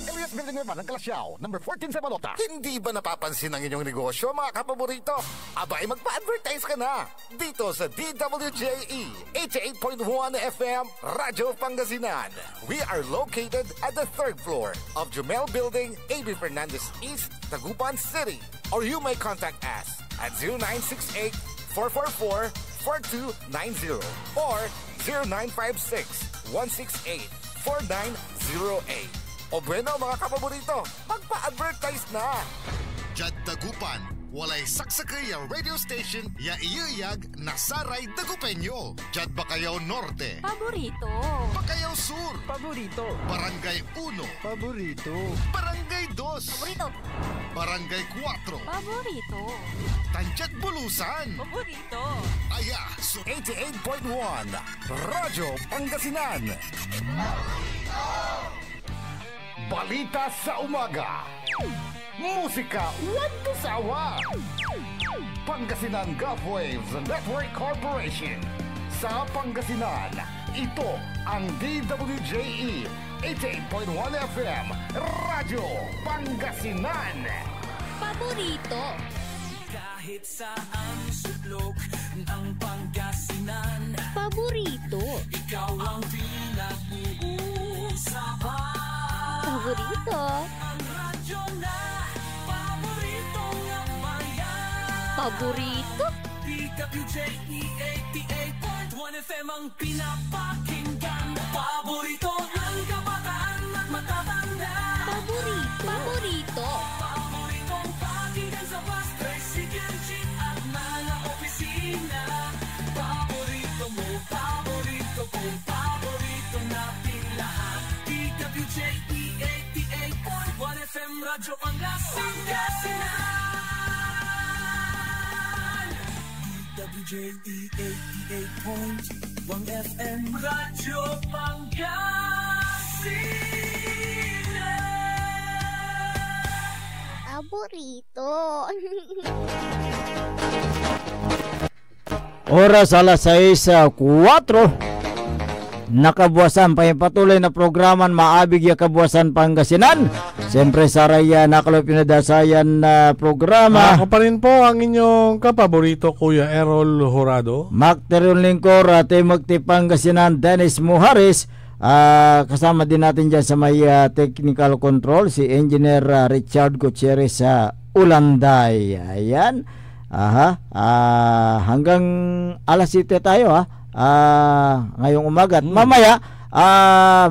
Speaker 1: Elias Villanueva ng Kalasyaw, number 14 sa Balota. Hindi ba napapansin ang inyong negosyo, mga kapaborito? Abay, magpa-advertise ka na dito sa DWJE 88.1 FM Radyo Pangasinan. We are located at the 3rd floor of Jumel Building, A.B. Fernandez East, Dagupan City. Or you may contact us at 0968-444-4290 or 0956-168-4908. O bueno, mga kapaborito, magpa-advertise na!
Speaker 21: Jad Dagupan, walay saksakay ang radio station ya iyuyag na Saray Dagupeño. Jad Bacayao Norte.
Speaker 17: Paborito.
Speaker 21: Bacayao Sur.
Speaker 17: Paborito.
Speaker 21: Barangay 1.
Speaker 17: Paborito.
Speaker 21: Barangay 2.
Speaker 17: Paborito.
Speaker 21: Barangay 4.
Speaker 17: Paborito.
Speaker 21: Tantiat Bulusan.
Speaker 17: Paborito.
Speaker 21: Aya, so
Speaker 1: 88.1 Radyo Pangasinan. Balita sa umaga. Musika walang sawa. Pangasinan Gulf Waves Network Corporation. Sa Pangasinan, ito ang DWJE 88.1 FM Radyo Pangasinan.
Speaker 17: Paborito.
Speaker 16: Kahit saan suplok ng Pangasinan.
Speaker 17: Paborito.
Speaker 16: Ikaw ang pinag-uusapan.
Speaker 17: Paborito.
Speaker 16: Ang radyo na paborito ng bayan.
Speaker 17: Paborito.
Speaker 9: DWJE 88.1 FM ang pinapakinggan. Paborito ng kabataan at matatanda.
Speaker 17: Paborito.
Speaker 9: Paboritong pakinggan sa bus, tricycle, jeep at mga opisina. Paborito mo, paborito ko, paborito natin lahat. DWJE 88.1 FM Radyo Pangasinan. DWJE 88.1 FM Radyo Pangasinan.
Speaker 17: Paborito.
Speaker 4: Oras alas 6:04. Nakabuwasan pa yung patuloy na programan Maabig ya Kabuwasan Pangasinan. Siyempre sa raya nakalop pinadasayan na programa.
Speaker 5: Ako pa rin po ang inyong kapaborito Kuya Errol Horado.
Speaker 4: Makterion Lingkor at Magti Pangasinan Dennis Muharis. Kasama din natin dyan sa may technical control si Engineer Richard Gutierrez sa Ulanday. Ayan. Hanggang alas 7 tayo ngayong umaga. At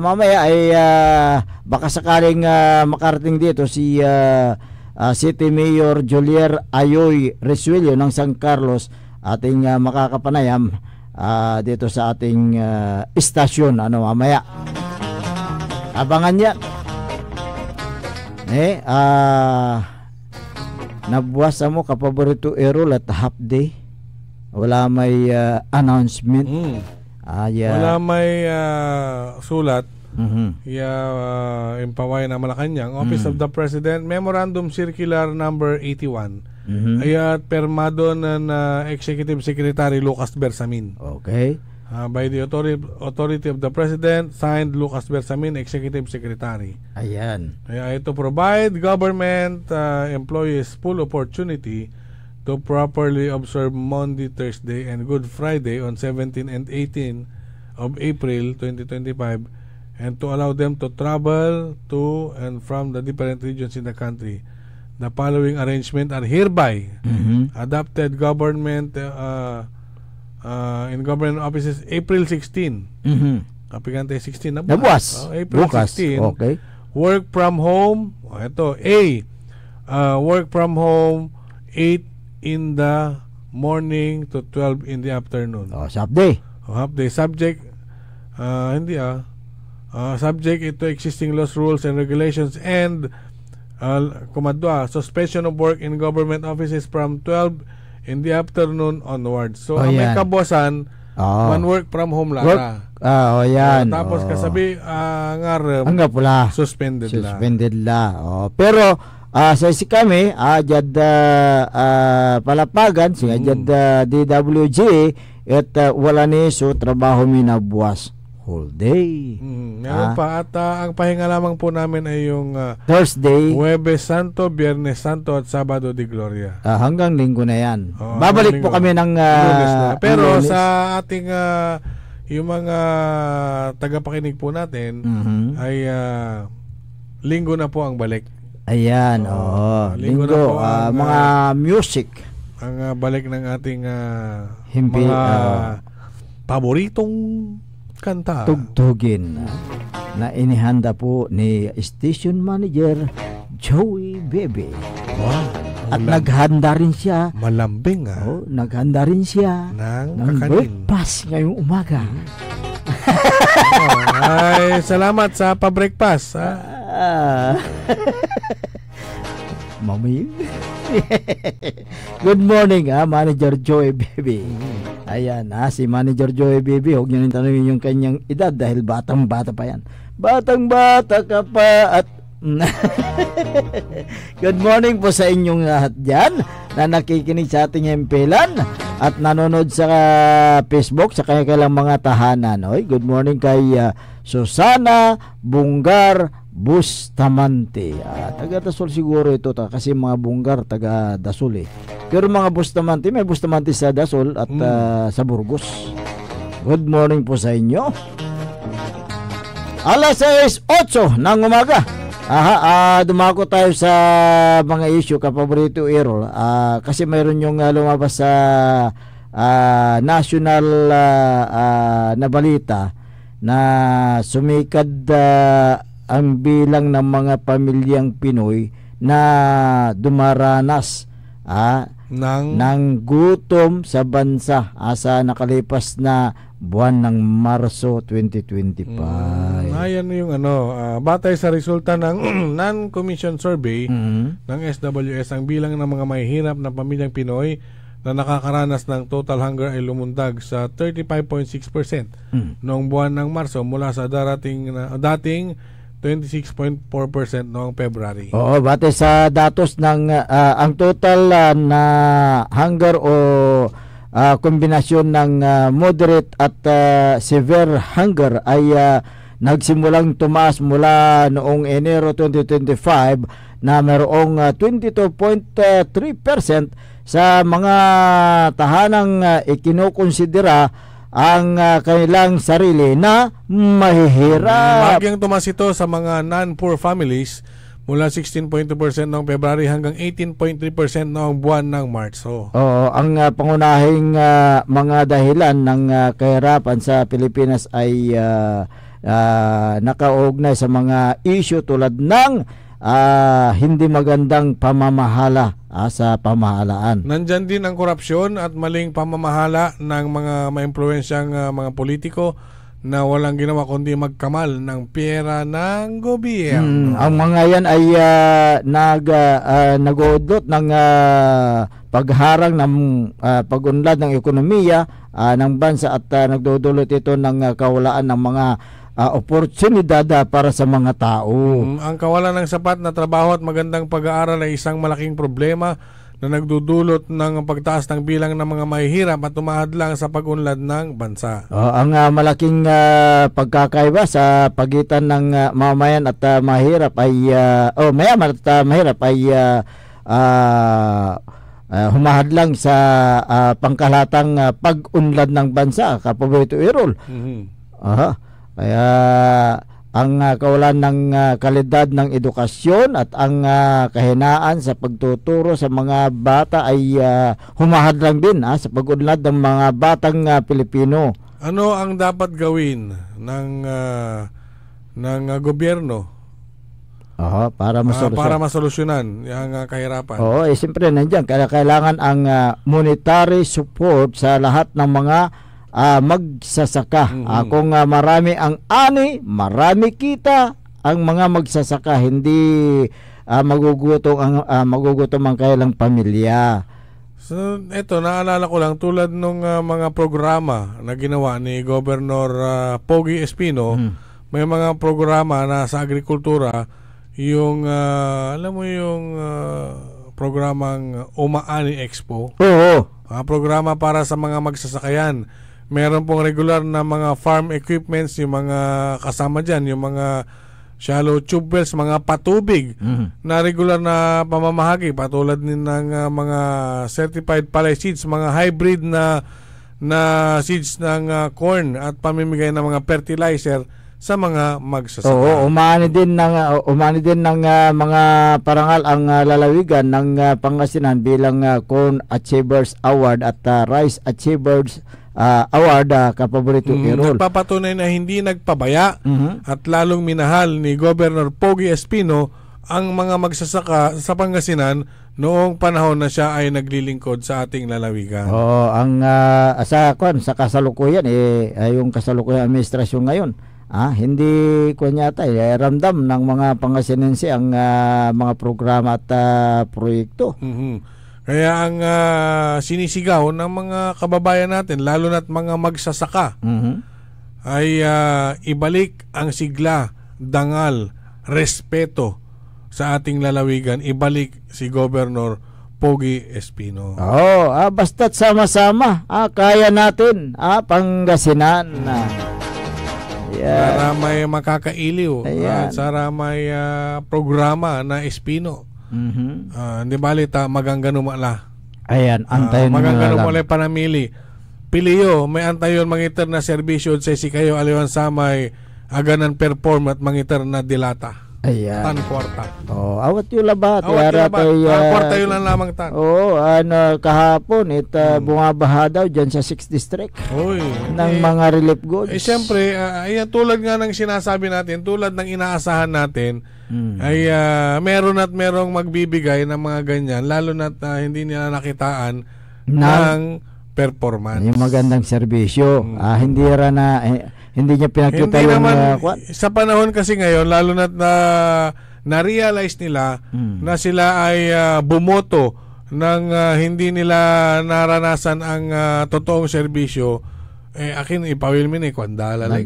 Speaker 4: mamaya ay baka sakaling makarating dito si City Mayor Jolier Ayoy Resuello ng San Carlos, ating makakapanayam dito sa ating istasyon mamaya. Abangan niya. Nabuwasa mo kapaborito Errol at half day. Wala may announcement.
Speaker 5: Wala may sulat. Impaway na Malacanang Office of the President Memorandum Circular number 81. Ay permado ng Executive Secretary Lucas Bersamin.
Speaker 4: Okay.
Speaker 5: By the authority of the President, signed Lucas Bersamin, Executive Secretary.
Speaker 4: Ayan.
Speaker 5: To provide government employees full opportunity to properly observe Monday, Thursday, and Good Friday on 17 and 18 of April 2025, and to allow them to travel to and from the different regions in the country. The following arrangement are hereby adopted government in government offices April 16. Kapigante 16 na
Speaker 4: bukas.
Speaker 5: April
Speaker 4: bukas.
Speaker 5: 16.
Speaker 4: Okay.
Speaker 5: Work from home. Work from home 8 in the morning to 12 in the afternoon.
Speaker 4: Half day.
Speaker 5: Half day. Subject subject to existing laws, rules, and regulations, and suspension of work in government offices from 12 in the afternoon onwards. So may kabuwasan man work from home lang.
Speaker 4: Yan.
Speaker 5: Tapos kasabi suspended la. Pero
Speaker 4: sa isi kami jad palapagan siya jad DWG at wala ni so trabaho mi na buwas whole day.
Speaker 5: Ngayon pa at ang pahinga lamang po namin ay yung
Speaker 4: Thursday,
Speaker 5: Huwebes Santo, Biyernes Santo at Sabado de Gloria.
Speaker 4: Hanggang linggo na yan. Babalik po kami ng
Speaker 5: pero lunes. Sa ating yung mga tagapakinig po natin ay linggo na po ang balik.
Speaker 4: Ayan, linggo ang, mga music
Speaker 5: ang balik ng ating
Speaker 4: mga
Speaker 5: paboritong kanta,
Speaker 4: tugtugin na inihanda po ni Station Manager Joey Bebe.
Speaker 5: Wow.
Speaker 4: At naghanda rin siya,
Speaker 5: malambing
Speaker 4: naghanda rin siya ng breakfast ngayong umaga.
Speaker 5: Ay, salamat sa pa-breakfast.
Speaker 4: Mami. Good morning, Manager Joey Baby. Ayan, si Manager Joey Baby, huwag nyo nang tanongin yung kanyang edad dahil batang-bata pa yan. Batang-bata ka pa at good morning po sa inyong lahat dyan na nakikinig sa ating hempelan at nanonood sa Facebook sa kanilang mga tahanan. Good morning kay Susana Bungar Bustamante. Taga Dasol siguro ito kasi mga Bungar taga Dasol Pero mga Bustamante, may Bustamante sa Dasol at sa Burgos. Good morning po sa inyo. Alas 6:08 ng umaga. Dumako tayo sa mga issue kapaborito Errol. Kasi mayroon yung lumabas sa national na balita na sumikad ang bilang ng mga pamilyang Pinoy na dumaranas ng gutom sa bansa sa nakalipas na buwan ng Marso 2025.
Speaker 5: Ayan yung batay sa resulta ng non-commission survey ng SWS, ang bilang ng mga mahihirap na pamilyang Pinoy na nakakaranas ng total hunger ay lumundag sa 35.6% noong buwan ng Marso mula sa dating 26.4% noong February.
Speaker 4: Oo, batay sa datos ng ang total na hunger o kombinasyon ng moderate at severe hunger ay nagsimulang tumaas mula noong Enero 2025 na mayroong 22.3% sa mga tahanang ikinukonsidera ang kanilang sarili na mahihirap.
Speaker 5: Bagyang tumaas ito sa mga non-poor families mula 16.2% noong February hanggang 18.3% noong buwan ng Marso.
Speaker 4: Ang pangunahing mga dahilan ng kahirapan sa Pilipinas ay nakaugnay sa mga issue tulad ng hindi magandang pamamahala sa pamahalaan.
Speaker 5: Nandyan din ang korupsyon at maling pamamahala ng mga maimpluwensyang mga politiko na walang ginawa kundi magkamal ng pera ng gobyerno.
Speaker 4: Ang mga yan ay nag-uudlot ng pagharang ng pag-unlad ng ekonomiya ng bansa at nagdudulot ito ng kawalaan ng mga oportunidad para sa mga tao.
Speaker 5: Ang kawalan ng sapat na trabaho at magandang pag-aaral ay isang malaking problema na nagdudulot ng pagtaas ng bilang ng mga mahihirap at umahadlang sa pag-unlad ng bansa.
Speaker 4: Ang malaking pagkakaiba sa pagitan ng mamayan at mahirap ay mayaman at mahirap ay humahadlang sa pangkalatang pag-unlad ng bansa, kapaborito Errol. Kaya ang kawalan ng kalidad ng edukasyon at ang kahinaan sa pagtuturo sa mga bata ay humahadlang din sa pag-unlad ng mga batang Pilipino.
Speaker 5: Ano ang dapat gawin ng gobyerno
Speaker 4: para
Speaker 5: masolusyonan ang kahirapan?
Speaker 4: Siyempre nandiyan kailangan ang monetary support sa lahat ng mga magsasaka. Kung marami ang ani, marami kita ang mga magsasaka, hindi magugutom ang kailang pamilya.
Speaker 5: So eto, naalala ko lang tulad nung mga programa na ginawa ni Governor Pogi Espino, may mga programa na sa agrikultura, yung alam mo yung programang Umaani Expo. Programa para sa mga magsasakayan. Meron pong regular na mga farm equipments, yung mga kasama dyan, yung mga shallow tube wells, mga patubig na regular na pamamahagi, patulad din ng mga certified palay seeds, mga hybrid na seeds ng corn at pamimigay ng mga fertilizer sa mga magsasaka.
Speaker 4: Umani din ng mga parangal ang lalawigan ng Pangasinan bilang Corn Achievers Award at Rice Achievers Award, kapaborito Errol.
Speaker 5: Nagpapatunay na hindi nagpabaya at lalong minahal ni Governor Pogi Espino ang mga magsasaka sa Pangasinan noong panahon na siya ay naglilingkod sa ating lalawigan.
Speaker 4: Ang sa kasalukuyan yung kasalukuyang administrasyon ngayon, hindi kunyata ramdam ng mga Pangasinense ang mga programa at proyekto.
Speaker 5: Kaya ang sinisigaw ng mga kababayan natin, lalo na't mga magsasaka, ay ibalik ang sigla, dangal, respeto sa ating lalawigan. Ibalik si Governor Pogi Espino.
Speaker 4: Basta't sama-sama, kaya natin, Pangasinan.
Speaker 5: Para may makakailiw at para may programa na Espino. Di balita magangganumala.
Speaker 4: Antayon
Speaker 5: magangganumala panamili. Piliyo, may antayon mangitar na serbisyo sa si kayo aliwan sa may aganan perform at mangitar na dilata.
Speaker 4: Ayan.
Speaker 5: Tan kwarta.
Speaker 4: Awat yung labat.
Speaker 5: Awat yung labat. Kwarta yun lang lamang tan.
Speaker 4: Kahapon, bumabaha daw dyan sa 6th District. Ng mga relief goods.
Speaker 5: Siyempre, ayan, tulad nga ng sinasabi natin, tulad ng inaasahan natin, ay meron at merong magbibigay ng mga ganyan, lalo na't hindi nila nakitaan ng performance.
Speaker 4: Yung magandang serbisyo. Hindi niya pinakita
Speaker 5: hindi
Speaker 4: yung
Speaker 5: naman, sa panahon kasi ngayon, lalo na-realize nila na sila ay bumoto ng hindi nila naranasan ang totoong serbisyo. Akin ipawil mo na kwandala lang.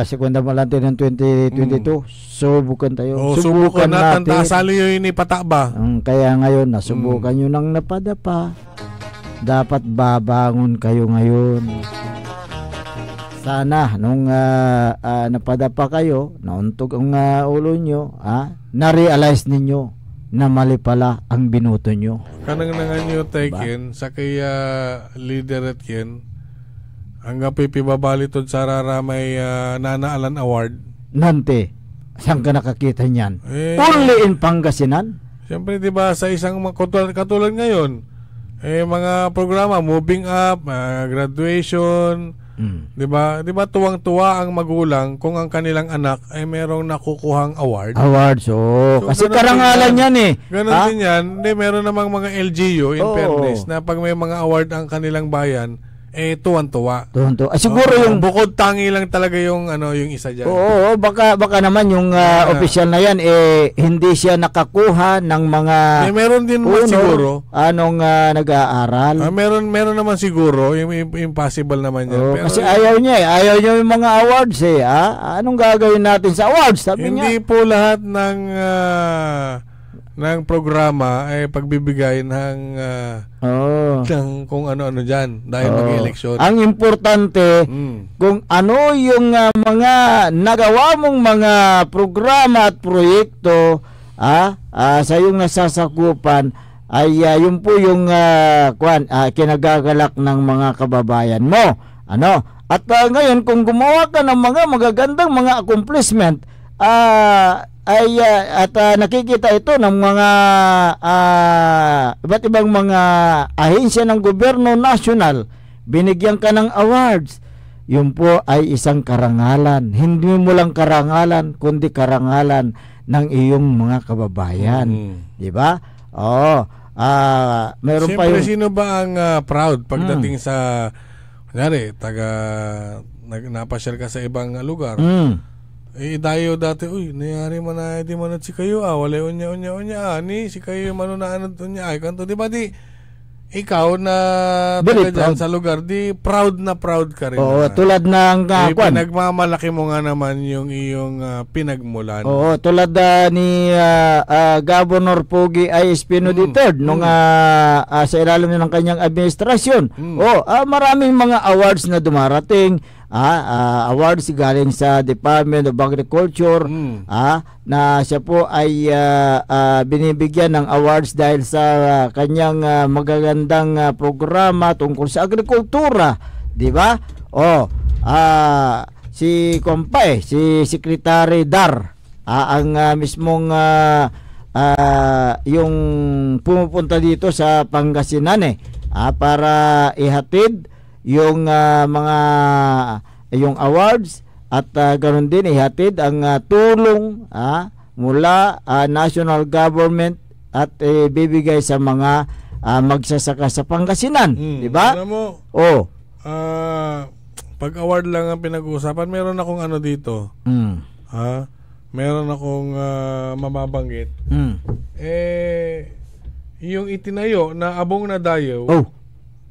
Speaker 4: Segunda mo lang ng 2022. Subukan tayo.
Speaker 5: Subukan natin. Tasali yun ipataba.
Speaker 4: Kaya ngayon, nasubukan nyo nang napadapa. Dapat babangon kayo ngayon. Sana nung napadapa kayo, nauntog ang ulo nyo, na-realize ninyo na mali pala ang binoto nyo.
Speaker 5: Kanang nangan nyo taken sa kaya leader at kin, ang pipibabalitod sa raramay Nanaalan Award.
Speaker 4: Nante, saan ka nakakita niyan? Only in Pangasinan?
Speaker 5: Siyempre, diba, sa isang katulad ngayon, mga programa, moving up, graduation, Diba tuwang-tuwa ang magulang kung ang kanilang anak ay merong nakukuhang award.
Speaker 4: Awards, kasi karangalan yan
Speaker 5: Ganon din yan. Meron namang mga LGU in fairness na pag may mga award ang kanilang bayan, tuwan-tuwa.
Speaker 4: Siguro yung
Speaker 5: bukod tangi lang talaga yung yung isa diyan.
Speaker 4: Oo, baka naman yung official na yan hindi siya nakakuha ng mga
Speaker 5: meron din naman siguro
Speaker 4: nag-aaral.
Speaker 5: Meron naman siguro, yung impossible naman yan.
Speaker 4: Pero kasi ayaw niya yung mga awards anong gagawin natin sa awards? Sabi
Speaker 5: hindi
Speaker 4: niya.
Speaker 5: Po lahat ng programa ay pagbibigay ng kung ano-ano dyan dahil mag-eleksyon.
Speaker 4: Ang importante kung ano yung mga nagawa mong mga programa at proyekto sa iyong nasasakupan ay yun po yung kinagagalak ng mga kababayan mo. At ngayon kung gumawa ka ng mga magagandang mga accomplishment at nakikita ito ng mga iba't ibang mga ahensya ng gobyerno nasyonal, binigyan ka ng awards, yun po ay isang karangalan. Hindi mo lang karangalan, kundi karangalan ng iyong mga kababayan. Di ba? Meron
Speaker 5: siyempre,
Speaker 4: pa yung
Speaker 5: sino ba ang proud pagdating sa kunyari, napasyal ka sa ibang lugar? Dayo dati, nayari man na di manat si kayo, wala unya, ni si kayo manunaan unya, kanto, di ba ikaw na taga dyan sa lugar, proud ka rin.
Speaker 4: Tulad ng
Speaker 5: pinagmamalaki mo nga naman yung iyong pinagmulan.
Speaker 4: Tulad ni Governor Pogi I. Espino III nung sa ilalim ng kanyang administrasyon. Maraming mga awards na dumarating. Awards galing sa Department of Agriculture na siya po ay binibigyan ng awards dahil sa kanyang magagandang programa tungkol sa agrikultura, di ba? Si Kompay, si Secretary Dar ang mismong yung pumupunta dito sa Pangasinan para ihatid yung yung awards at ganoon din ihatid ang tulong mula national government at bibigay sa mga magsasaka sa Pangasinan, di ba?
Speaker 5: Alam mo, pag award lang ang pinag-uusapan, meron akong dito. Meron akong mababanggit. Yung itinayo na abong na dayo.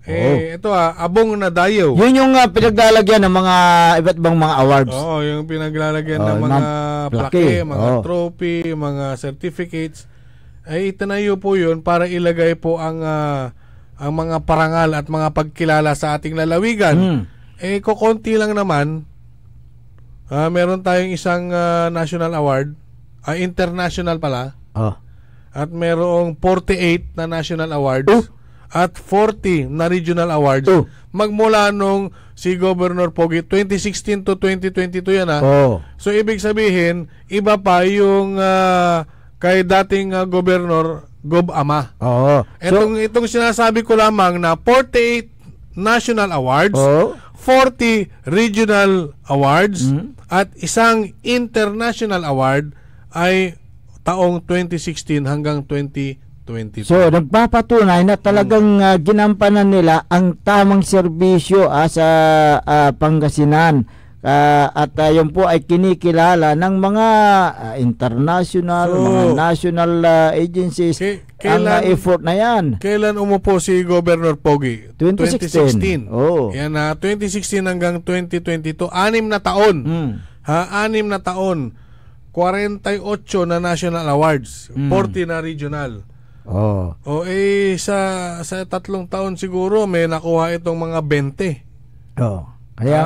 Speaker 5: Ito abong na dayo.
Speaker 4: Yun yung pinaglalagyan ng mga iba't ibang mga awards.
Speaker 5: Yung pinaglalagyan ng mga plaque, mga trophy, mga certificates. Itinayo po yun para ilagay po ang mga parangal at mga pagkilala sa ating lalawigan. Kukunti lang naman. Meron tayong isang national award, international pala. At merong 48 na national awards. at 40 na regional awards magmula nung si Governor Pogi 2016 to 2022 yan So ibig sabihin iba pa yung kay dating Governor Gob Ama. Itong sinasabi ko lamang na 48 national awards, 40 regional awards at isang international award ay taong 2016 hanggang 2022.
Speaker 4: So, nagpapatunay na talagang ginampanan nila ang tamang serbisyo sa Pangasinan. At yun po ay kinikilala ng mga international, mga national agencies ang effort na yan.
Speaker 5: Kailan umupo si Governor Pogi?
Speaker 4: 2016.
Speaker 5: 2016. Yan 2016 hanggang 2022. 6 na taon. 6 na taon. 48 na national awards. 40 na regional. Sa 3 taon siguro may nakuha itong mga 20.
Speaker 4: Kaya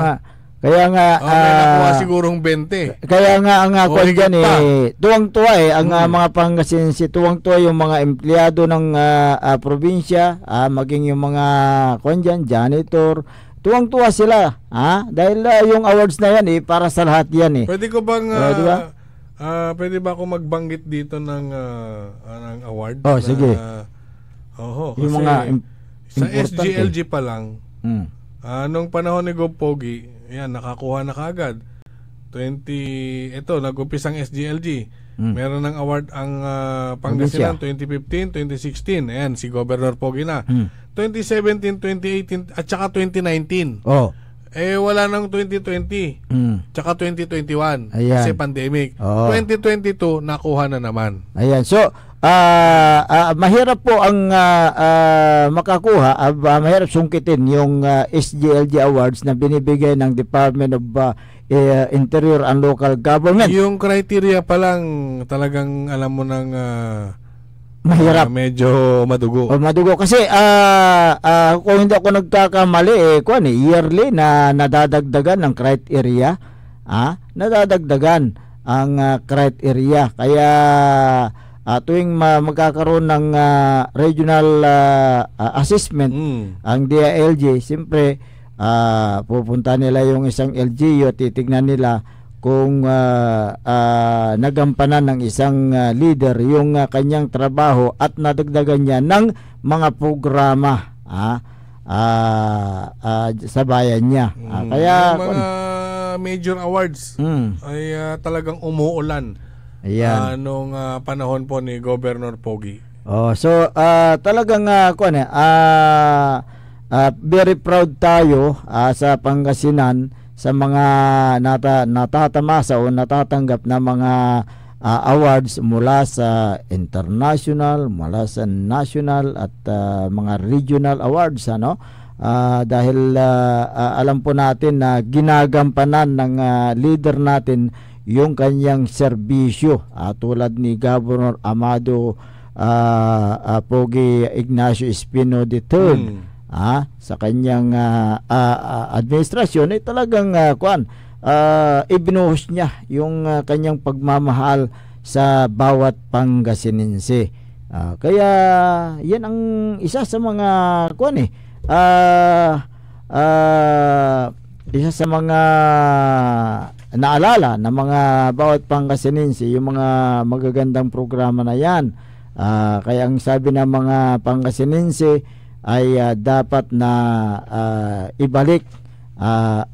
Speaker 4: nga
Speaker 5: may nakuha sigurong 20.
Speaker 4: Kaya nga ang tuwang-tuwa ang mga Pangasinense, tuwang-tuwa yung mga empleyado ng probinsya, maging yung mga janitor, tuwang-tuwa sila, dahil yung awards na yan para sa lahat yan
Speaker 5: Pwede ko bang
Speaker 4: diba?
Speaker 5: Pwede ba ako magbanggit dito ng award?
Speaker 4: Sige.
Speaker 5: Yung mga sa SGLG pa lang, nung panahon ni Gov Pogi, yan, nakakuha na kaagad. Nag-umpisang SGLG. Meron ng award ang Pangasinan 2015, 2016. Ayan, si Governor Pogi na. 2017, 2018, at saka 2019. Wala nang 2020. Tsaka 2021. Kasi pandemic. 2022, nakuha na naman.
Speaker 4: Ayan. So, mahirap po ang makakuha, mahirap sungkitin yung SGLG Awards na binibigay ng Department of Interior and Local Government.
Speaker 5: Yung criteria pa lang talagang alam mo ng
Speaker 4: mahirap.
Speaker 5: Medyo madugo.
Speaker 4: Madugo kasi kung hindi ako nagkakamali yearly na nadadagdagan ng criteria. Nadadagdagan ang criteria. Kaya tuwing magkakaroon ng regional assessment ang DILG, siyempre pupunta nila yung isang LGU, titignan nila kung nagampanan ng isang leader yung kanyang trabaho at nadagdagan niya ng mga programa sa bayan niya. Kaya
Speaker 5: mga major awards ay talagang umuulan nung panahon po ni Governor Pogi.
Speaker 4: So talagang very proud tayo sa Pangasinan sa mga natatamasa o natatanggap na mga awards mula sa international, mula sa national at mga regional awards dahil alam po natin na ginagampanan ng leader natin yung kanyang serbisyo tulad ni Governor Amado Pogi Ignacio Espino III sa kanyang administrasyon ay talagang ibinuhos niya yung kanyang pagmamahal sa bawat Pangasinense. Kaya yan ang isa sa mga isa sa mga naalala na mga bawat Pangasinense, yung mga magagandang programa na yan. Kaya ang sabi ng mga Pangasinense ay dapat na ibalik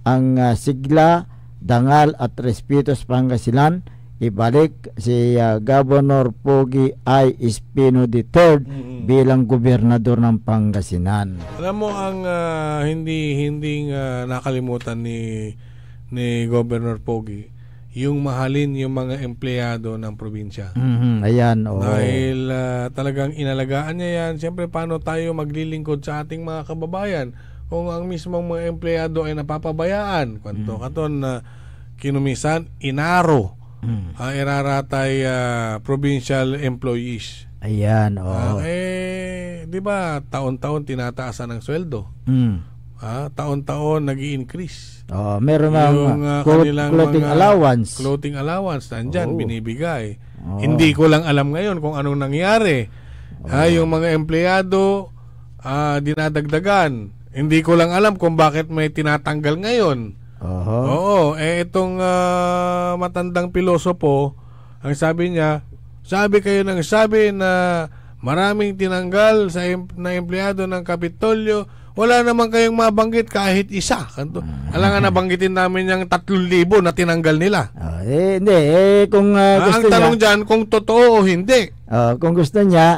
Speaker 4: ang sigla, dangal at respeto sa Pangasinan. Ibalik si Governor Pogi I. Espino III bilang gobernador ng Pangasinan.
Speaker 5: Alam mo ang hindi nakalimutan ni Governor Pogi, yung mahalin yung mga empleyado ng probinsya.
Speaker 4: Ayan.
Speaker 5: Dahil talagang inalagaan niya yan. Siyempre, paano tayo maglilingkod sa ating mga kababayan kung ang mismong mga empleyado ay napapabayaan? Katon na kinumisan, inaro, iraratay provincial employees.
Speaker 4: Ayan.
Speaker 5: Di ba, taon-taon tinataasan ng sweldo. Taon-taon nag-i-increase.
Speaker 4: Meron yung clothing allowance.
Speaker 5: Clothing allowance nandyan, binibigay. Hindi ko lang alam ngayon kung anong nangyari. Yung mga empleyado dinadagdagan. Hindi ko lang alam kung bakit may tinatanggal ngayon. Oo, itong matandang pilosopo, ang sabi niya, sabi na maraming tinanggal na empleyado ng Kapitolyo, wala naman kayong mabanggit kahit isa. Alam nga nabanggitin namin yung 3,000 na tinanggal nila.
Speaker 4: Hindi. Kung gusto
Speaker 5: ang tanong dyan, kung totoo o hindi.
Speaker 4: Kung gusto niya,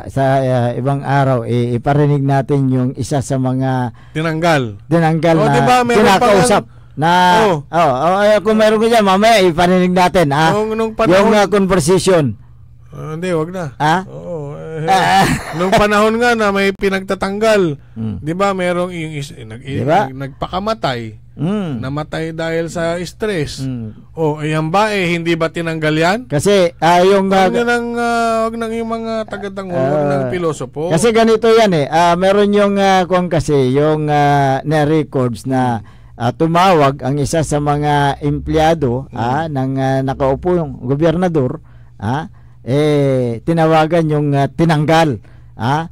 Speaker 4: sa ibang araw, iparinig natin yung isa sa mga tinanggal na
Speaker 5: diba,
Speaker 4: kinakausap. Kung meron ko dyan, mamaya iparinig natin. Yung conversation.
Speaker 5: Hindi, wag na. Nung panahon nga na may pinagtatanggal, di ba, merong nagpakamatay, namatay dahil sa stress. Ayan ba, hindi ba tinanggal yan?
Speaker 4: Kasi,
Speaker 5: wag nang yung mga taga-tangulo, wag ng pilosopo.
Speaker 4: Kasi ganito yan meron yung, yung na-records na tumawag ang isa sa mga empleyado ng nakaupong gobernador, tinawagan yung tinanggal.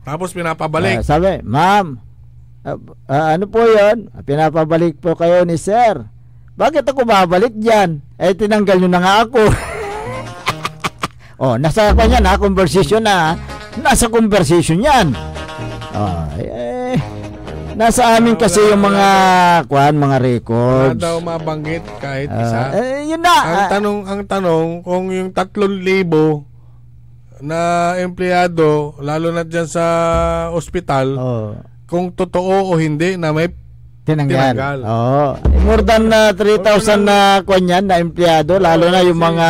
Speaker 5: Tapos pinapabalik.
Speaker 4: Sabi, ma'am, ano po yun? Pinapabalik po kayo ni sir. Bakit ako babalik dyan? Tinanggal nyo na nga ako. Nasa kanya na, conversation na. Nasa conversation yan. Nasa amin kasi yung mga records.
Speaker 5: Wala daw mabanggit kahit isa.
Speaker 4: Yun na.
Speaker 5: Ang tanong kung yung 3,000 na empleyado, lalo na dyan sa ospital, kung totoo o hindi na may tinanggal.
Speaker 4: More than 3,000 na na empleyado, lalo na yung mga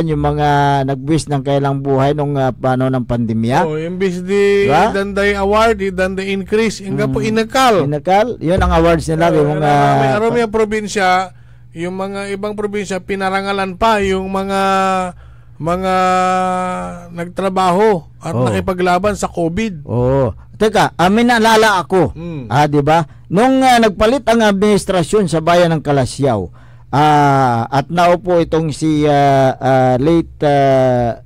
Speaker 4: yung mga nagbuwis ng kailang buhay nung paano ng pandemya.
Speaker 5: Imbis idanday award, idanday increase, inga po inakal.
Speaker 4: Yun ang awards nila.
Speaker 5: May aromya probinsya, yung mga ibang probinsya, pinarangalan pa yung mga nagtrabaho at nakipaglaban sa COVID.
Speaker 4: Teka, naalala ako. Di ba? Nung nagpalit ang administrasyon sa bayan ng Kalasyaw, at naupo itong si late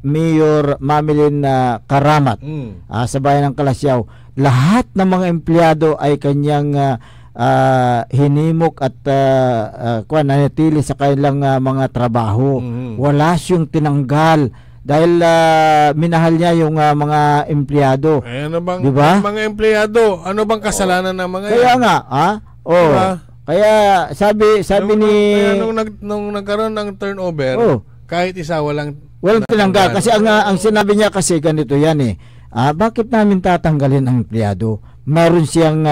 Speaker 4: Mayor Mamilin Karamat sa bayan ng Kalasyaw, lahat ng mga empleyado ay kanyang hinimok at nanatili sa kanilang mga trabaho. Wala siyang tinanggal dahil minahal niya yung mga empleyado.
Speaker 5: Ano bang
Speaker 4: diba?
Speaker 5: Mga empleyado, ano bang kasalanan ng mga
Speaker 4: kaya yan? Nga, diba? Kaya sabi ni
Speaker 5: kaya nung nagkaroon ng turnover, kahit isa walang
Speaker 4: tinanggal. Kasi ang sinabi niya kasi ganito yan bakit namin tatanggalin ang empleyado? Meron silang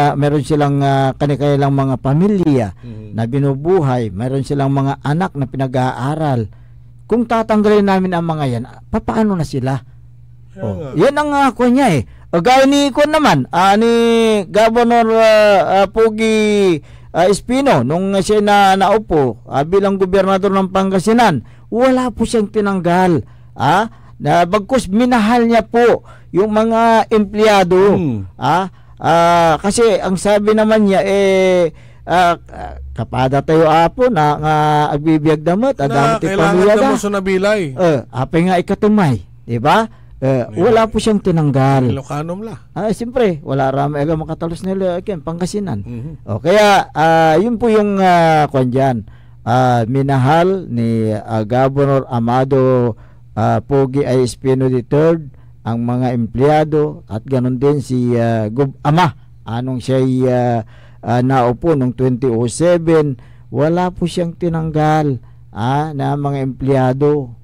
Speaker 4: kanilang mga pamilya na binubuhay, meron silang mga anak na pinag-aaral. Kung tatanggalin namin ang mga yan, paano na sila? Yan ang niya gaya ni naman, ni Governor Pogi Espino, nung siya naupo bilang gobernador ng Pangasinan, wala po siyang tinanggal. Na bagkus minahal niya po yung mga empleyado. Kasi ang sabi naman niya kapada tayo apo na agbibiyag damot adamot
Speaker 5: kailangan na mo sunabilay.
Speaker 4: Apay nga ikatumay, di ba? Wala po siyang tinanggal.
Speaker 5: Ilocanom la.
Speaker 4: Siyempre, wala rami makatalos nila Pangasinan. Kaya yun po yung dyan. Minahal ni Governor Amado Pogi I. Espino III ang mga empleyado at ganon din si Ama anong siya naupo noong 2007, wala po siyang tinanggal na mga empleyado.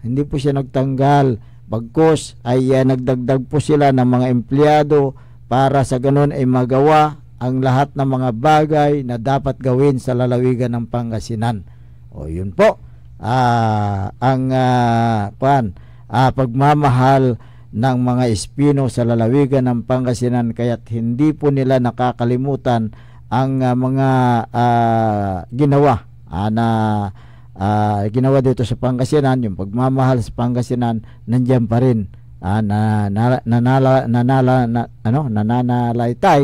Speaker 4: Hindi po siya nagtanggal, bagkus ay nagdagdag po sila ng mga empleyado para sa ganon ay magawa ang lahat ng mga bagay na dapat gawin sa lalawigan ng Pangasinan. Yun po ang pagmamahal ng mga Espino sa lalawigan ng Pangasinan, kaya't hindi po nila nakakalimutan ang mga ginawa ginawa dito sa Pangasinan. Yung pagmamahal sa Pangasinan nandiyan pa rin, nananalaytay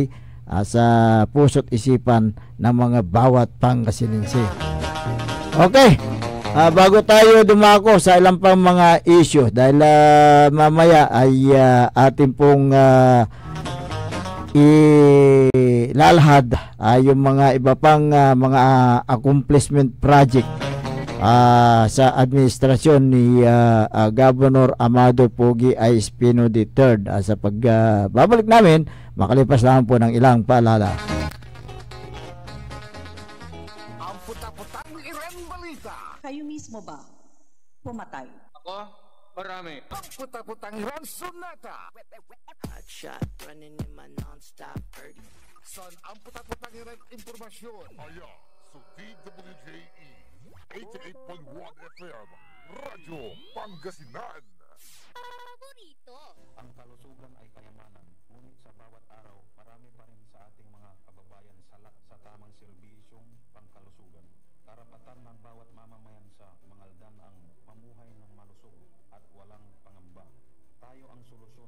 Speaker 4: sa puso't isipan ng mga bawat Pangasinense. Okay, Bago tayo dumako sa ilang pang mga issue dahil mamaya ay atin pong ilalahad yung mga iba pang mga accomplishment project sa administrasyon ni Governor Amado Pogi I. Espino III. Sa pagbabalik namin, makalipas lang po ng ilang paalala.
Speaker 18: Kayo mismo ba pumatay?
Speaker 3: Ako? Marami.
Speaker 1: Ang puta-putang Ransunata.
Speaker 7: Hot shot, running in my non-stop 30.
Speaker 1: Son, ang puta-putang impormasyon.
Speaker 8: Aya, sa DWJE 88.1 FM, Radyo Pangasinan.
Speaker 17: Paborito.
Speaker 10: Ang kalusugan ay kayamanan, ngunit sa bawat araw, marami pa rin sa ating mga kababayan sala sa tamang serbisyong pangkalusugan. Karapatan ng bawat mamamayan sa Mangaldan ang mamuhay ng malusog at walang pangamba. Tayo ang solusyon.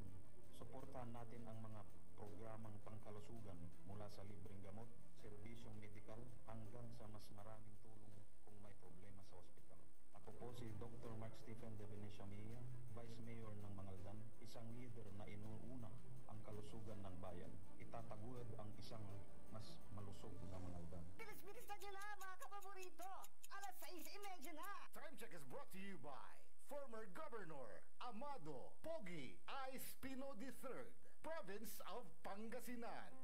Speaker 10: Suportahan natin ang mga programang pangkalusugan mula sa libreng gamot, serbisyong medikal, hanggang sa mas maraming tulong kung may problema sa ospital. Ako po si Dr. Mark Stephen de Venecia Mia, Vice Mayor ng Mangaldan, isang leader na inuuna ang kalusugan ng bayan. Itataguyod ang isang mas malusog na Mangaldan.
Speaker 14: Bilis-bilis na nyo na mga kapaborito. Alas 6:30 na.
Speaker 1: Time check is brought to you by former Governor Amado Pogi I. Espino III, Province of Pangasinan.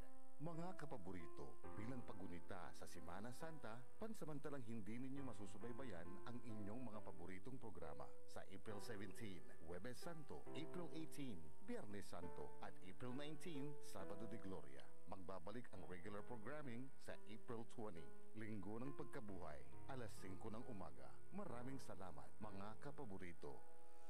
Speaker 1: Mga kapaborito, bilang pagunita sa Semana Santa, pansamantalang hindi ninyo masusubaybayan ang inyong mga paboritong programa sa April 17, Huwebes Santo, April 18, Biyernes Santo, at April 19, Sabado de Gloria. Magbabalik ang regular programming sa April 20, Linggo ng Pagkabuhay, alas 5 ng umaga. Maraming salamat, mga kapaborito.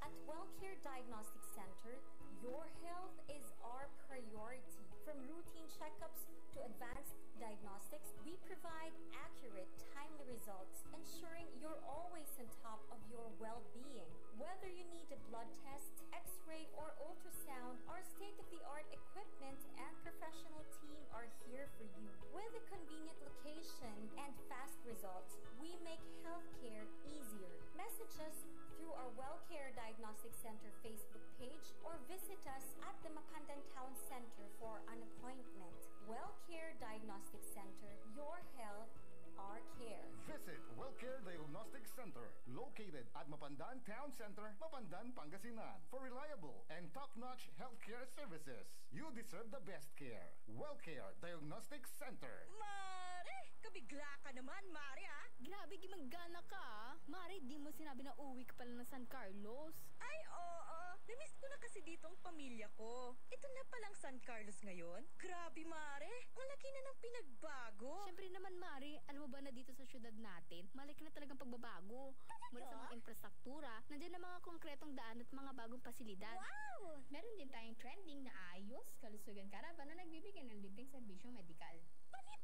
Speaker 11: At WellCare Diagnostic Center, your health is our priority. From routine checkups to advanced diagnostics, we provide accurate, timely results, ensuring you're always on top of your well-being. Whether you need a blood test, x-ray, or ultrasound, our state-of-the-art equipment and professional team are here for you. With a convenient location and fast results, we make healthcare easier. Message us through our WellCare Diagnostic Center Facebook page or visit us at the Macandan Town Center for an appointment. WellCare Diagnostic Center, your health, our care.
Speaker 1: Visit WellCare Diagnostic Center, located at Mapandan Town Center, Mapandan, Pangasinan, for reliable and top-notch healthcare services. You deserve the best care. WellCare Diagnostic Center.
Speaker 6: Mare, kabigla ka naman, Mare, ah.
Speaker 2: Grabe, gimaggana ka, ah. Mare, di mo sinabi na uwi ka pala ng San Carlos.
Speaker 6: Ay, oo. Namiss ko na kasi dito ang pamilya ko. Ito na palang San Carlos ngayon. Grabe, Mare. Ang laki na ng pinagbago.
Speaker 2: Siyempre naman, Mare, alam mo ba na dito sa syudad natin, malaki na talagang pagbabago. Mula sa mga infrastruktura, nandiyan na mga konkretong daan at mga bagong pasilidad.
Speaker 12: Wow! Meron din tayong trending na ayos, kalusugan karavan na nagbibigay ng libreng serbisyong medikal.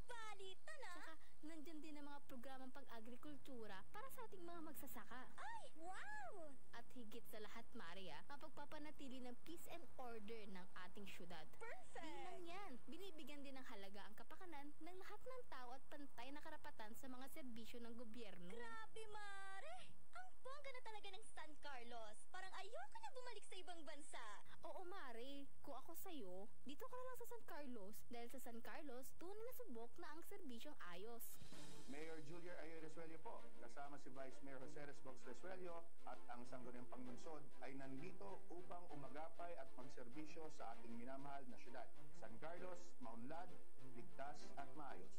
Speaker 17: Balita na!
Speaker 2: Saka, nandiyan din ang mga programang pag-agrikultura para sa ating mga magsasaka.
Speaker 17: Ay, wow!
Speaker 2: At higit sa lahat, Maria, mapagpapanatili ng peace and order ng ating syudad.
Speaker 17: Perfect!
Speaker 2: Di lang yan, binibigyan din ng halaga ang kapakanan ng lahat ng tao at pantay na karapatan sa mga serbisyo ng gobyerno.
Speaker 17: Grabe, Mare! Ang bongga na talaga ng San Carlos. Parang ayoko na bumalik sa ibang bansa.
Speaker 2: Oo, Mare. Kung ako sa'yo, dito ka na lang sa San Carlos. Dahil sa San Carlos, tunay na subok na ang serbisyong ayos.
Speaker 13: Mayor Julia Ayo Resuelio po, kasama si Vice Mayor Jose Resbox Resuelio at ang Sangguniang Panglungsod ay nandito upang umagapay at magserbisyo sa ating minamahal na syudad. San Carlos, maunlad, ligtas at maayos.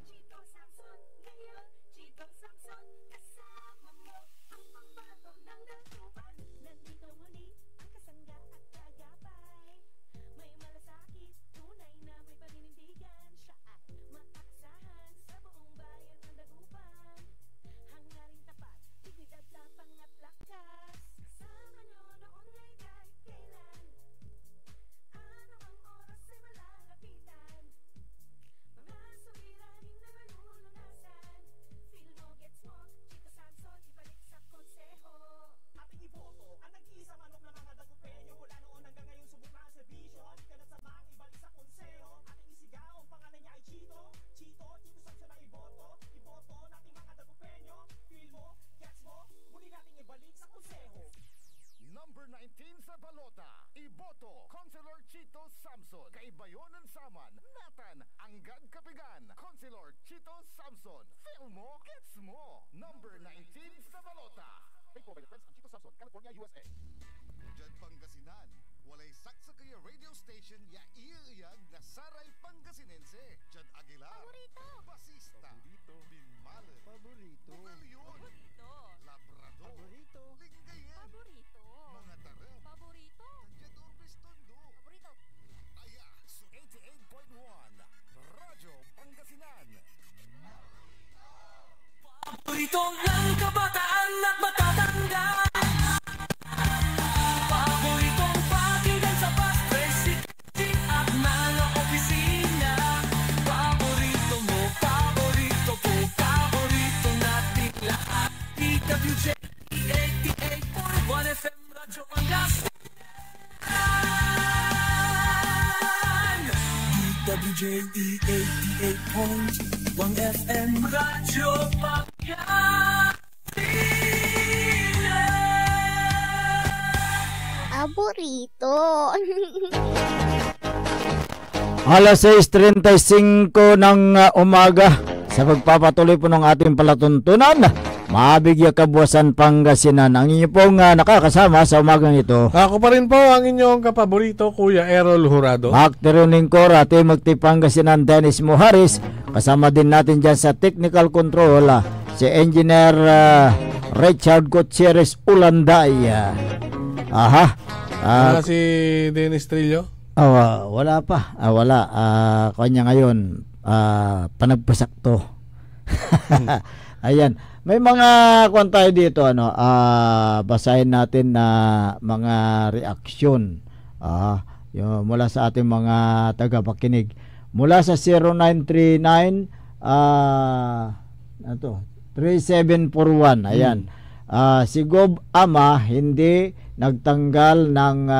Speaker 9: Chito Samson, ngayon, Chito Samson, kasama mo ang pambato ng dagupan. Nandito muli ang kasangga at kagapay. May malasakit, tunay na may paninindigan. Siya at maaksahan sa buong bayan ng dagupan. Hangarin tapat, dignidad tapang at lakas. Kasama nyo noon ay kahit kailan. Ano ang oras ay malalapitan. Mga suliranin na malulunasan.
Speaker 1: Hangad Kapigan, Councilor Chito Samson. Feel mo, gets mo. Number 19 sa balota. Paid for by the Friends of Chito Samson, California, USA.
Speaker 21: Diyan Pangasinan, walay saksakaya radio station ya iiyag na saray Pangasinense. Diyan Aguilar, Paborito, Basista, Paborito, Binmale, Paborito, Bukalyon, Paborito, Labrador, Paborito, Lingayen, Paborito, Mga Tarem, Paborito, Diyan Urbis Tondo, Paborito. Aya, so 88.1, Radyo Pangasinan.
Speaker 15: Paborito ng kabataan at matatanda. Paboritong pakinggan sa bus, tricycle at mga opisina. Paborito mo, paborito ko, paborito natin lahat. DWJ 88.1 FM Radyo Pangasinan. DWJ 88.1 FM Radyo Pangasinan.
Speaker 17: Paborito.
Speaker 4: Alas 6:35 ng umaga sa pagpapatuloy po ng ating palatuntunan. Maabigya Kabuwasan Pangasinan. Ang inyo pong nakakasama sa umagang ito.
Speaker 5: Ako pa rin po ang inyong kapaborito, Kuya Errol Jurado.
Speaker 4: Magtiruning ko, Rati Magti Pangasinan, Dennis Muharis. Kasama din natin dyan sa technical control si Engineer Richard Gutierrez Ulanday. Aha.
Speaker 5: Si Dennis Trillo?
Speaker 4: Wala pa. Wala. Kanya ngayon, panagpasak to. Ayan. May mga kwan tayo dito, basahin natin na mga reaksyon mula sa ating mga tagapakinig. Mula sa 0939 3741. Ayan. Si Gob Ama hindi nagtanggal ng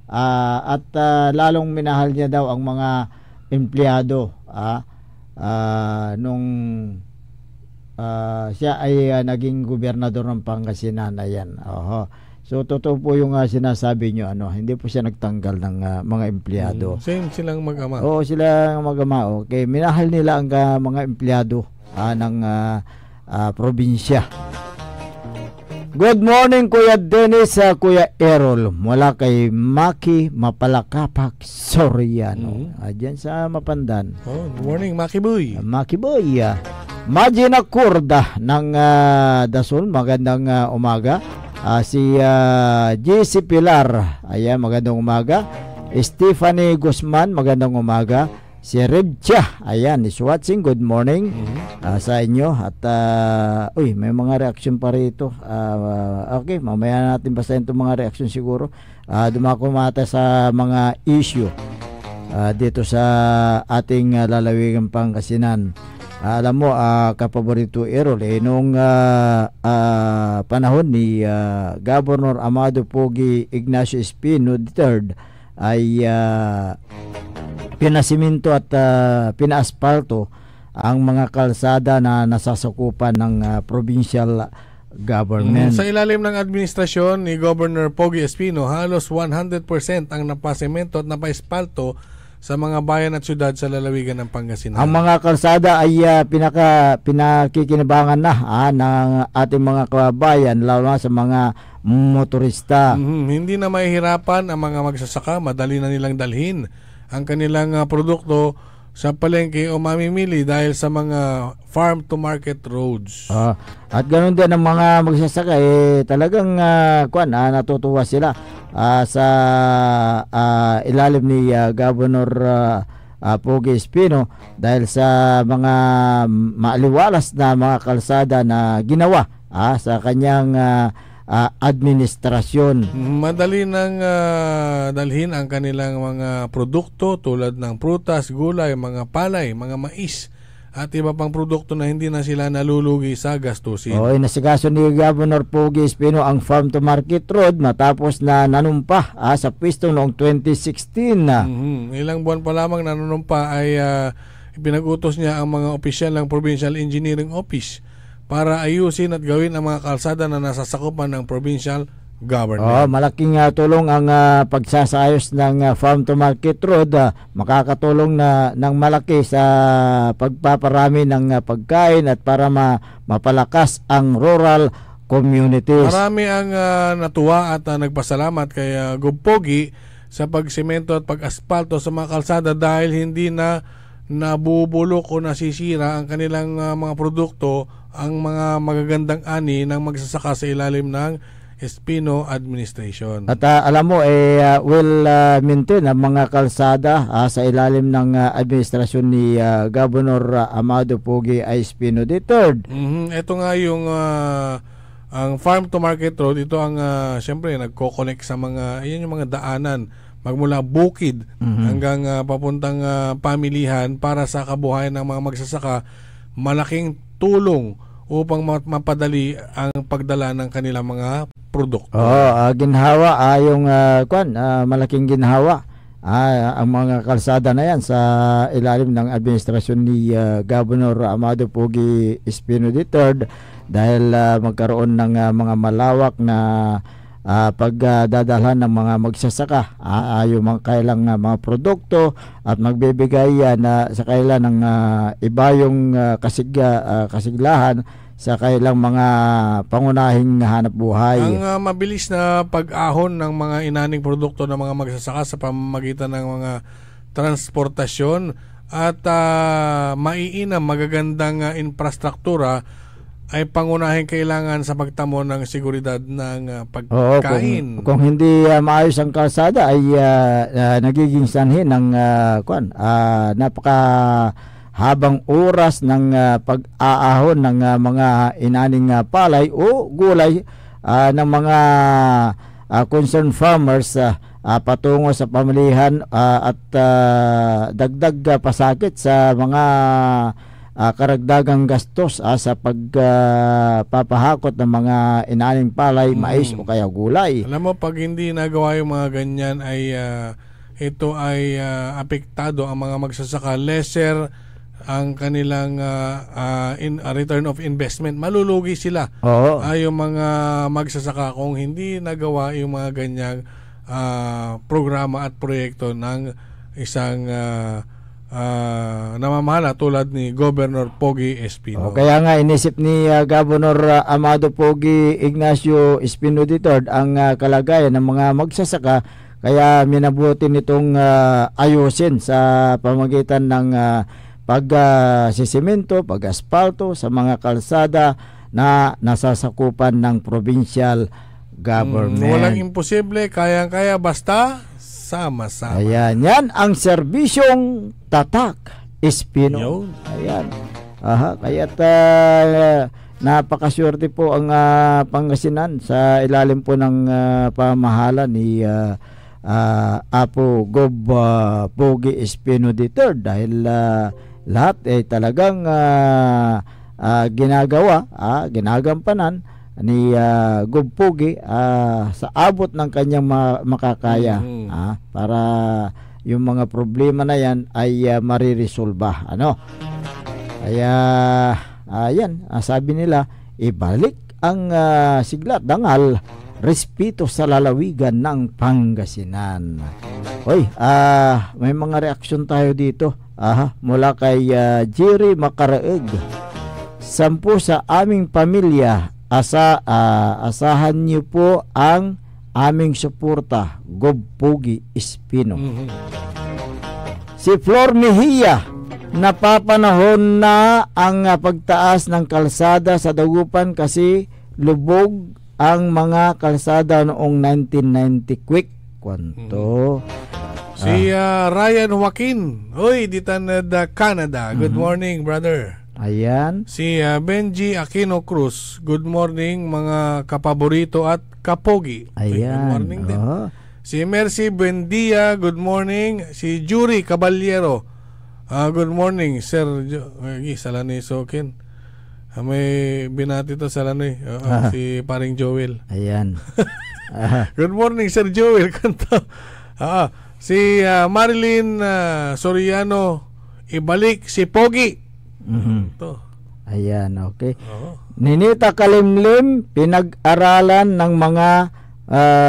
Speaker 4: at lalong minahal niya daw ang mga empleyado nung siya ay naging gobernador ng Pangasinan. Ayan. So totoo po yung sinasabi nyo, hindi po siya nagtanggal ng mga empleyado.
Speaker 5: Same silang mag-ama.
Speaker 4: Oo, silang mag-ama. Okay, minahal nila ang mga empleyado ng probinsya. Good morning, Kuya Dennis, Kuya Errol, mula kay Maki Mapalakapak Soriano. Diyan sa Mapandan.
Speaker 5: Good morning, Maki Boy.
Speaker 4: Maki Boy. Magina Kurda ng Dasol, magandang umaga. Si JC Pilar, ayan, magandang umaga. Stephanie Guzman, magandang umaga. Si Redja, ayan, is watching. Good morning sa inyo. At may mga reaction pa rito. Okay, mamaya natin basahin itong mga reaction siguro. Dumako mata sa mga issue dito sa ating lalawigang Pangasinan. Alam mo, kapaborito Errol, noong panahon ni Governor Amado Pogi Ignacio Espino III ay pinasiminto at pinaaspalto ang mga kalsada na nasasakupan ng provincial government.
Speaker 5: Sa ilalim ng administrasyon ni Governor Pogi Espino, halos 100% ang napasemento at napaispalto sa mga bayan at syudad sa lalawigan ng Pangasinan.
Speaker 4: Ang mga kalsada ay pinakikinabangan na ng ating mga kababayan, lalo na sa mga motorista.
Speaker 5: Hindi na mahihirapan ang mga magsasaka, madali na nilang dalhin ang kanilang produkto sa palengke o mamimili dahil sa mga farm to market roads.
Speaker 4: At ganoon din ang mga magsasaka, talagang natutuwa sila sa ilalim ni Governor Pogi Espino dahil sa mga maaliwalas na mga kalsada na ginawa sa kanyang administrasyon.
Speaker 5: Madali nang dalhin ang kanilang mga produkto tulad ng prutas, gulay, mga palay, mga mais at iba pang produkto na hindi na sila nalulugi sa gastusin.
Speaker 4: Nasikaso ni Governor Pogi Espino ang Farm to Market Road matapos na nanumpa sa pwesto noong 2016.
Speaker 5: Ilang buwan pa lamang nanunumpa ay pinag-utos niya ang mga opisyal ng Provincial Engineering Office para ayusin at gawin ang mga kalsada na nasasakupan ng provincial government.
Speaker 4: Malaking tulong ang pagsasayos ng farm to market road. Makakatulong na ng malaki sa pagpaparami ng pagkain at para mapalakas ang rural communities.
Speaker 5: Marami ang natuwa at nagpasalamat kay Gov. Pogi sa pagsemento at pag-aspalto sa mga kalsada dahil hindi na nabubulok o nasisira ang kanilang mga produkto, ang mga magagandang ani ng magsasaka sa ilalim ng Espino administration. At
Speaker 4: alam mo will maintain ang mga kalsada sa ilalim ng administrasyon ni Governor Amado Pogi Espino III.
Speaker 5: Ito nga yung ang farm to market road. Ito ang syempre nagko-connect sa mga yung mga daanan magmula bukid hanggang papuntang pamilihan para sa kabuhayan ng mga magsasaka. Malaking tulong upang mapadali ang pagdala ng kanilang mga produkto.
Speaker 4: Ginhawa yung malaking ginhawa ang mga kalsada na yan sa ilalim ng administrasyon ni Governor Amado Pogi Espino III dahil magkaroon ng mga malawak na pagdadalhan ng mga magsasaka yung mga kailang mga produkto at magbibigay na sa kailan ng iba yung kasiglahan sa kailang mga pangunahing hanap buhay.
Speaker 5: Ang mabilis na pag-ahon ng mga inaning produkto ng mga magsasaka sa pamamagitan ng mga transportasyon at maiinam magagandang infrastruktura ay pangunahing kailangan sa pagtamo ng seguridad ng pagkain.
Speaker 4: Kung hindi maayos ang kalsada ay nagiging sanhi ng napakahabang oras ng pag-aahon ng mga inaning palay o gulay ng mga concerned farmers patungo sa pamilihan at dagdag pasakit sa mga karagdagang gastos sa pagpapahakot ng mga inaning palay, mais o kaya gulay.
Speaker 5: Alam mo, pag hindi nagawa yung mga ganyan ay ito ay apektado ang mga magsasaka. Lesser ang kanilang return of investment. Malulugi sila. Yung mga magsasaka kung hindi nagawa yung mga ganyang programa at proyekto ng isang namamahala tulad ni Governor Pogi Espino.
Speaker 4: Kaya nga inisip ni Governor Amado Pogi Ignacio Espino III ang kalagayan ng mga magsasaka, kaya minabuti nitong ayusin sa pamagitan ng pag-sisemento, pag-aspalto sa mga kalsada na nasasakupan ng provincial government.
Speaker 5: Walang imposible, kayang-kaya basta sama-sama.
Speaker 4: Ayan, yan ang serbisyong Tatak Espino. Ayan. Kaya't napakaswerte po ang Pangasinan sa ilalim po ng pamahala ni Apo Gov. Pogi Espino III dahil lahat ay talagang ginagampanan ni Gov. Pogi sa abot ng kanyang makakaya para yung mga problema na yan ay mariresolba. Kaya yan, sabi nila, ibalik ang sigla at dangal, respeto sa lalawigan ng Pangasinan. May mga reaksyon tayo dito mula kay Jerry Macaraeg. 10 sa aming pamilya, asahan niyo po ang aming suporta, Gov. Pogi Espino. Si Flor Mejia, napapanahon na ang pagtaas ng kalsada sa Dagupan kasi lubog ang mga kalsada noong 1990. Quick kwanto.
Speaker 5: Si Ryan Joaquin, ditanad Canada. Good morning, brother.
Speaker 4: Ayan.
Speaker 5: Si Benji Aquino Cruz, good morning mga kapaborito at kapogi.
Speaker 4: Ayan.
Speaker 5: Good morning din. Si Mercy Buendia, good morning. Si Jury Caballero, good morning, Sir Salani Sokin. May binati to Salani. Si paring Joel.
Speaker 4: Ayan.
Speaker 5: Good morning, Sir Joel. Kanto. Si Marilyn Soriano, ibalik si Pogi.
Speaker 4: Ayan, okay. Ninita Kalimlim, pinag-aralan ng mga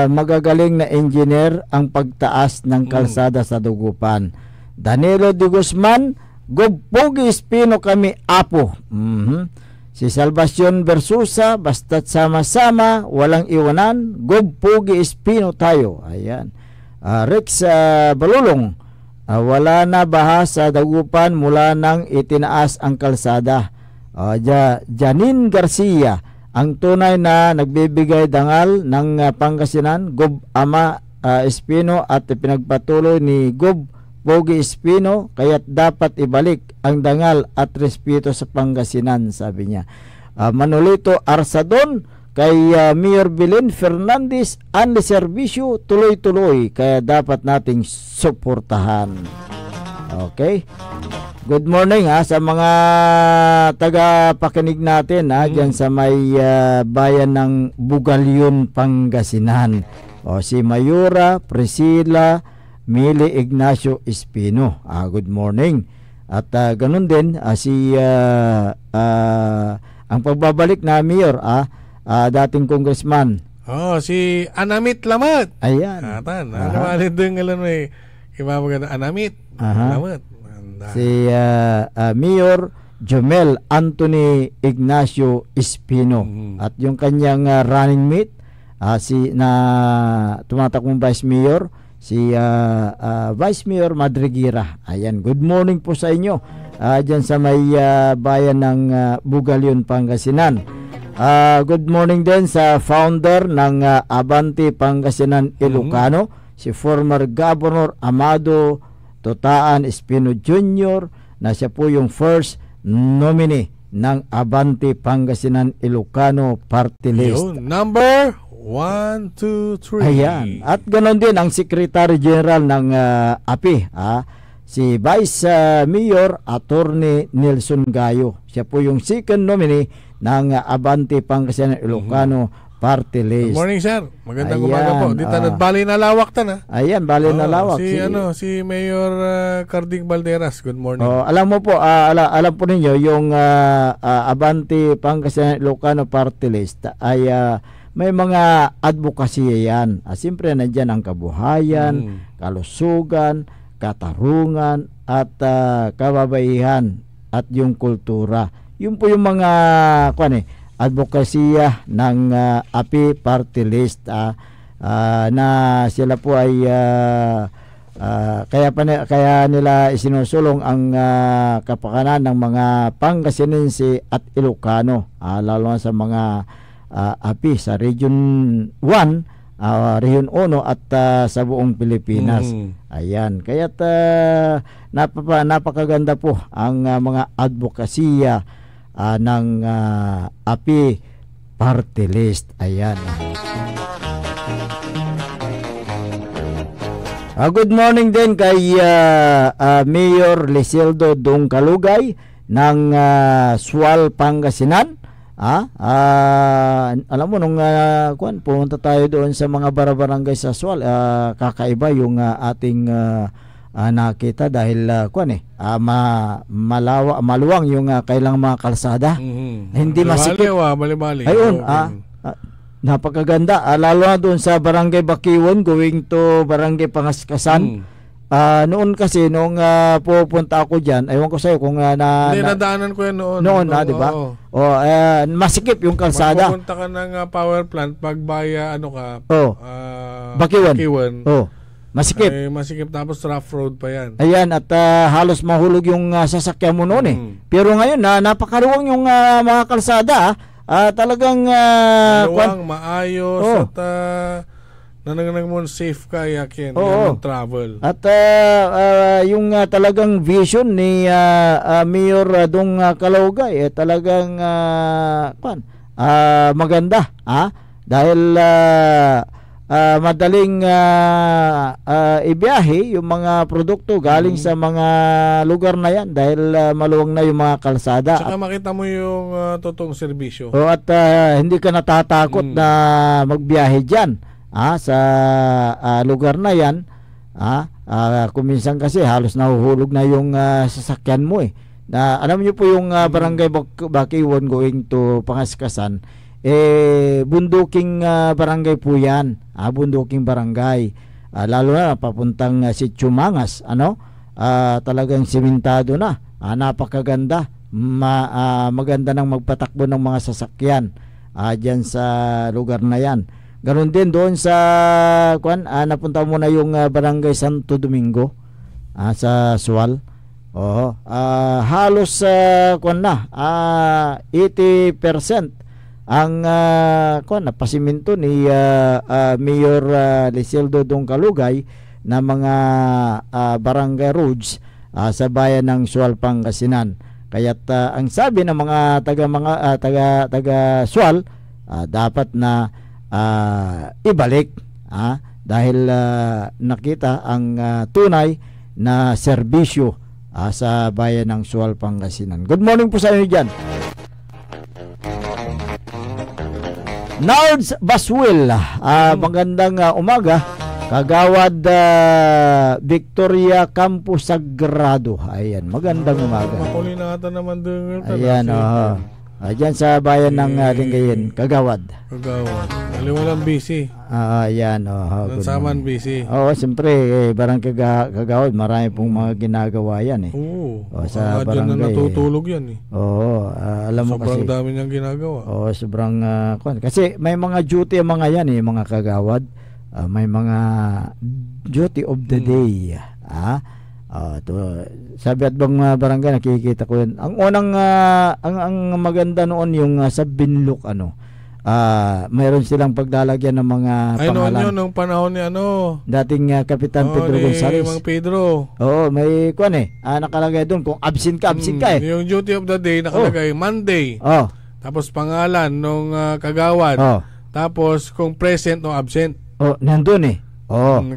Speaker 4: magagaling na engineer ang pagtaas ng kalsada sa Dugupan. Danilo de Guzman, Gubpogi Espino kami apo. Si Salvacion Versusa, basta't sama-sama, walang iwanan, Gubpogi Espino tayo. Ayan. Rex Balulong, wala na baha sa Dagupan mula nang itinaas ang kalsada. Janine Garcia, ang tunay na nagbibigay dangal ng Pangasinan, Gob Ama Espino at pinagpatuloy ni Gob Pogi Espino, kaya't dapat ibalik ang dangal at respeto sa Pangasinan, sabi niya. Manolito Arsadon, kay Mayor Belen Fernandez, ang serbisyo tuloy-tuloy, kaya dapat nating suportahan. Okay? Good morning sa mga taga-pakinig natin dyan sa may bayan ng Bugalyon, Pangasinan. Si Mayura Priscilla Mili Ignacio Espino. Good morning. At ganun din ang pagbabalik na mayor dating congressman.
Speaker 5: Si Anamit Lamat.
Speaker 4: Ayan.
Speaker 5: Nakalit din ngalan may ibabagay Anamit Lamat.
Speaker 4: Si Mayor Jomel Anthony Ignacio Espino. At yung kanyang running mate na tumatakbong Vice Mayor, si Vice Mayor Madriguera. Ayan, good morning po sa inyo dyan sa may bayan ng Bugalyon, Pangasinan. Good morning din sa founder ng Abante Pangasinan Ilocano, si former Governor Amado Totaan Espino Jr., na siya po yung first nominee ng Abante Pangasinan Ilocano Party List.
Speaker 5: Yun, number 1, 2, 3.
Speaker 4: Ayan. At ganoon din ang Secretary General ng API, si Vice Mayor Attorney Nelson Gayo. Siya po yung second nominee ng Abante Pangasinan Ilocano Party List.
Speaker 5: Good morning, sir. Magandang umaga po. Dito bali na lawak tan.
Speaker 4: Ayan, bali na lawak.
Speaker 5: Si Mayor Carding Balderas. Good morning.
Speaker 4: Alam mo po, alam po ninyo yung Abante Pangasinan Ilocano Party List ay may mga advocacy yan. Siyempre nandiyan ang kabuhayan, kalusugan, katarungan at kababaihan at yung kultura. Yun po yung mga advokasya ng API Party List na sila po ay kaya nila isinusulong ang kapakanan ng mga Pangasinense at Ilocano, lalo na sa mga API sa Region 1, Region 1 at sa buong Pilipinas. Ayan, kaya't napakaganda po ang mga advokasya ng API Party List. Ayan. Good morning din kay Mayor Liseldo Dong Kalugay ng Sual, Pangasinan. Alam mo nung pumunta tayo doon sa mga barabarangay sa Sual, kakaiba yung ating nakita dahil maluwang yung kailang mga kalsada. Hindi masikip.
Speaker 5: Bali-bali.
Speaker 4: Ayun, napakaganda. Lalo na doon sa Barangay Bakiwon going to Barangay Pangaskasan. Noon kasi nung pupunta ako diyan, aywan ko sa iyo kung
Speaker 5: nadaanan ko yan noon.
Speaker 4: Di ba? Masikip yung kalsada.
Speaker 5: Pupunta ka ng power plant pagbaya
Speaker 4: Bakiwon. Masikip.
Speaker 5: Masikip tapos rough road pa yan.
Speaker 4: Ayan, at halos mahulog yung sasakyan mo noon Pero ngayon napakaruwang yung mga kalsada. Talagang
Speaker 5: maluwang, maayos at nanangang mo safe kayakin travel. At
Speaker 4: yung talagang vision ni Mayor Dong Kalugay talagang maganda dahil madaling ibiyahe yung mga produkto galing sa mga lugar na yan dahil maluwang na yung mga kalsada.
Speaker 5: Saka makita mo yung totoong serbisyo.
Speaker 4: At hindi ka natatakot na magbiyahe dyan sa lugar na yan. Kuminsan kasi halos nahuhulog na yung sasakyan mo alam niyo po yung Barangay Bakiwon going to Pangaskasan, bunduking barangay po yan. Bunduking barangay. Lalo na papuntang Sitio Mangas, talagang simentado na. Napakaganda. Maganda nang magpatakbo ng mga sasakyan dyan sa lugar na yan. Ganon din doon sa napunta mo na yung barangay Santo Domingo sa Sual. Halos 80% ang napasiminto ni Mayor Liseldo Dongkalugay na mga barangay roads sa bayan ng Sual, Pangasinan. Kaya't ang sabi ng mga taga Sual, dapat na ibalik dahil nakita ang tunay na serbisyo sa bayan ng Sual, Pangasinan. Good morning po sa inyo dyan. Nards Baswil, magandang umaga. Kagawad Victoria Campo Sagrado. Ayan, magandang umaga.
Speaker 5: Makulinatan naman doon.
Speaker 4: Ayan, dyan sa bayan ng Lingayen, Kagawad.
Speaker 5: Aliwalang busy.
Speaker 4: Ayan,
Speaker 5: Saman busy.
Speaker 4: Siyempre, barang Kagawad, marami pong mga ginagawa yan sa barangay.
Speaker 5: Dyan na natutulog yan
Speaker 4: alam mo kasi.
Speaker 5: Sobrang dami niyang ginagawa.
Speaker 4: Sobrang, kasi may mga duty ang mga yan mga Kagawad. May mga duty of the day. Sabi at bang barangay, nakikita ko yun. Ang unang ang maganda noon yung sa Binlok, mayroon silang paglalagyan ng mga pangalan.
Speaker 5: Noon nung panahon ni
Speaker 4: dating Kapitan Pedro Gonzales.
Speaker 5: Mang Pedro.
Speaker 4: May nakalagay doon kung absent ka
Speaker 5: Yung duty of the day nakalagay Monday. Tapos pangalan nung kagawad. Tapos kung present o absent.
Speaker 4: Nandun